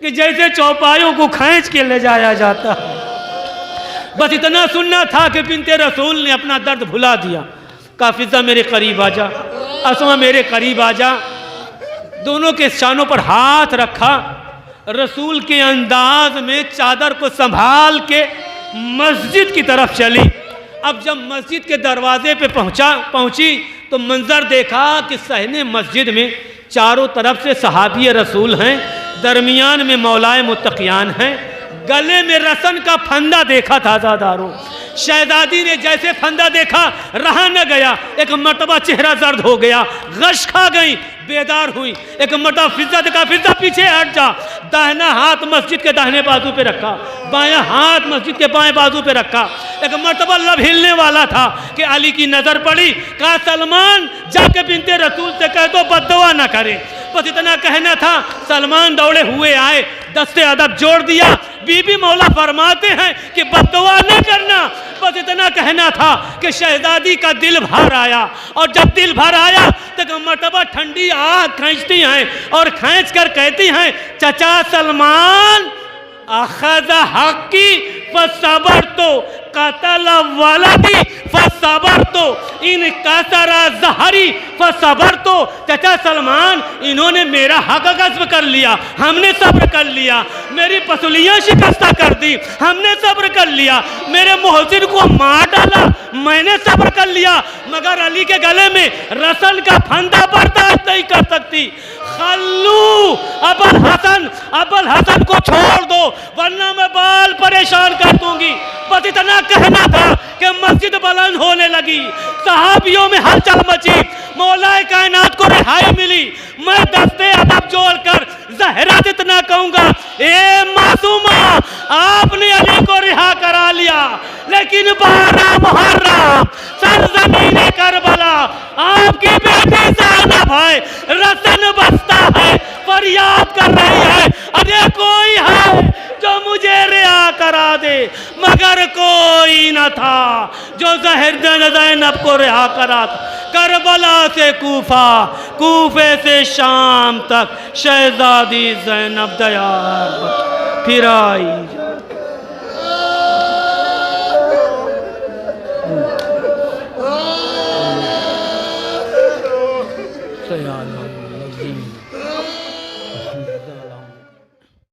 कि जैसे चौपायों को खींच के ले जाया जाता है। बस इतना सुनना था कि बिन्ते रसूल ने अपना दर्द भुला दिया। कहा फिज़्ज़ा मेरे करीब आ जा, अस्मा मेरे करीब आ जा। दोनों के शानों पर हाथ रखा, रसूल के अंदाज में चादर को संभाल के मस्जिद की तरफ चली। अब जब मस्जिद के दरवाजे पे पहुंची तो मंजर देखा कि सहने मस्जिद में चारों तरफ से सहाबी रसूल हैं, दरमियान में मौलाए मुत्तकियान हैं। गले में रसन का फंदा देखा था अज़ादारों। शहजादी ने जैसे फंदा देखा, रहा न गया, एक मर्तबा चेहरा जर्द हो गया, गश खा गई, बेदार हुई। एक मर्तबा फिज़्ज़ा देखा, फिज़्ज़ा पीछे हट जा। दाहिना हाथ मस्जिद के दाहिने बाजू पे रखा, बायां हाथ मस्जिद के बाएं बाजू पे रखा। एक मर्तबा लब हिलने वाला था कि अली की नजर पड़ी। कहा सलमान जाके बिन्ते रसूल से कह दो बद्दुआ न करे। बस इतना कहना था। सलमान दौड़े हुए आए, दस्ते अदब जोड़ दिया। बीबी मौला फरमाते हैं कि बद्दुआ न करना। बस इतना कहना था कि शहजादी का दिल भर आया, और जब दिल भर आया तो मर्तबा ठंडी आग खींचती हैं और खींच कर कहती हैं, चचा सलमान अखज़ हक़ी फसबर तो कतल वलदी फसबर तो इन कसरा जहरी फसबर तो। चचा सलमान, इन्होंने मेरा हक गस्ब कर लिया, हमने सब्र कर लिया। मेरी पसलियाँ शिकस्ता कर दी, हमने सब्र कर लिया। मेरे मोहसिन को मार डाला, मैंने सब्र कर लिया। मगर अली के गले में रसन का फंदा बर्दाश्त नहीं कर सकती। खल्लू अबल हसन को छोड़ दो, वरना मैं बाल परेशान कर दूंगी। बस इतना कहना था कि मस्जिद बुलंद होने लगी, सहाबियों में हलचल मची, मौलाए कायनात को रिहाई मिली। मैं दस्ते अदब जोड़कर ज़हरा जितना कहूंगा, ए मासूमा, आपने अली को रिहा करा लिया, लेकिन 12 मुहर्रम सरज़मीन करबला आपकी बेटी ज़ैनब है, रसन बसता है, फरियाद कर रही है, अरे कोई है जो मुझे रिहा करा दे। मगर कोई न था जो ज़ैनब को रिहा करा। करबला से कूफा, कूफे से शाम तक शहजादी ज़ैनब दयार फिर आई।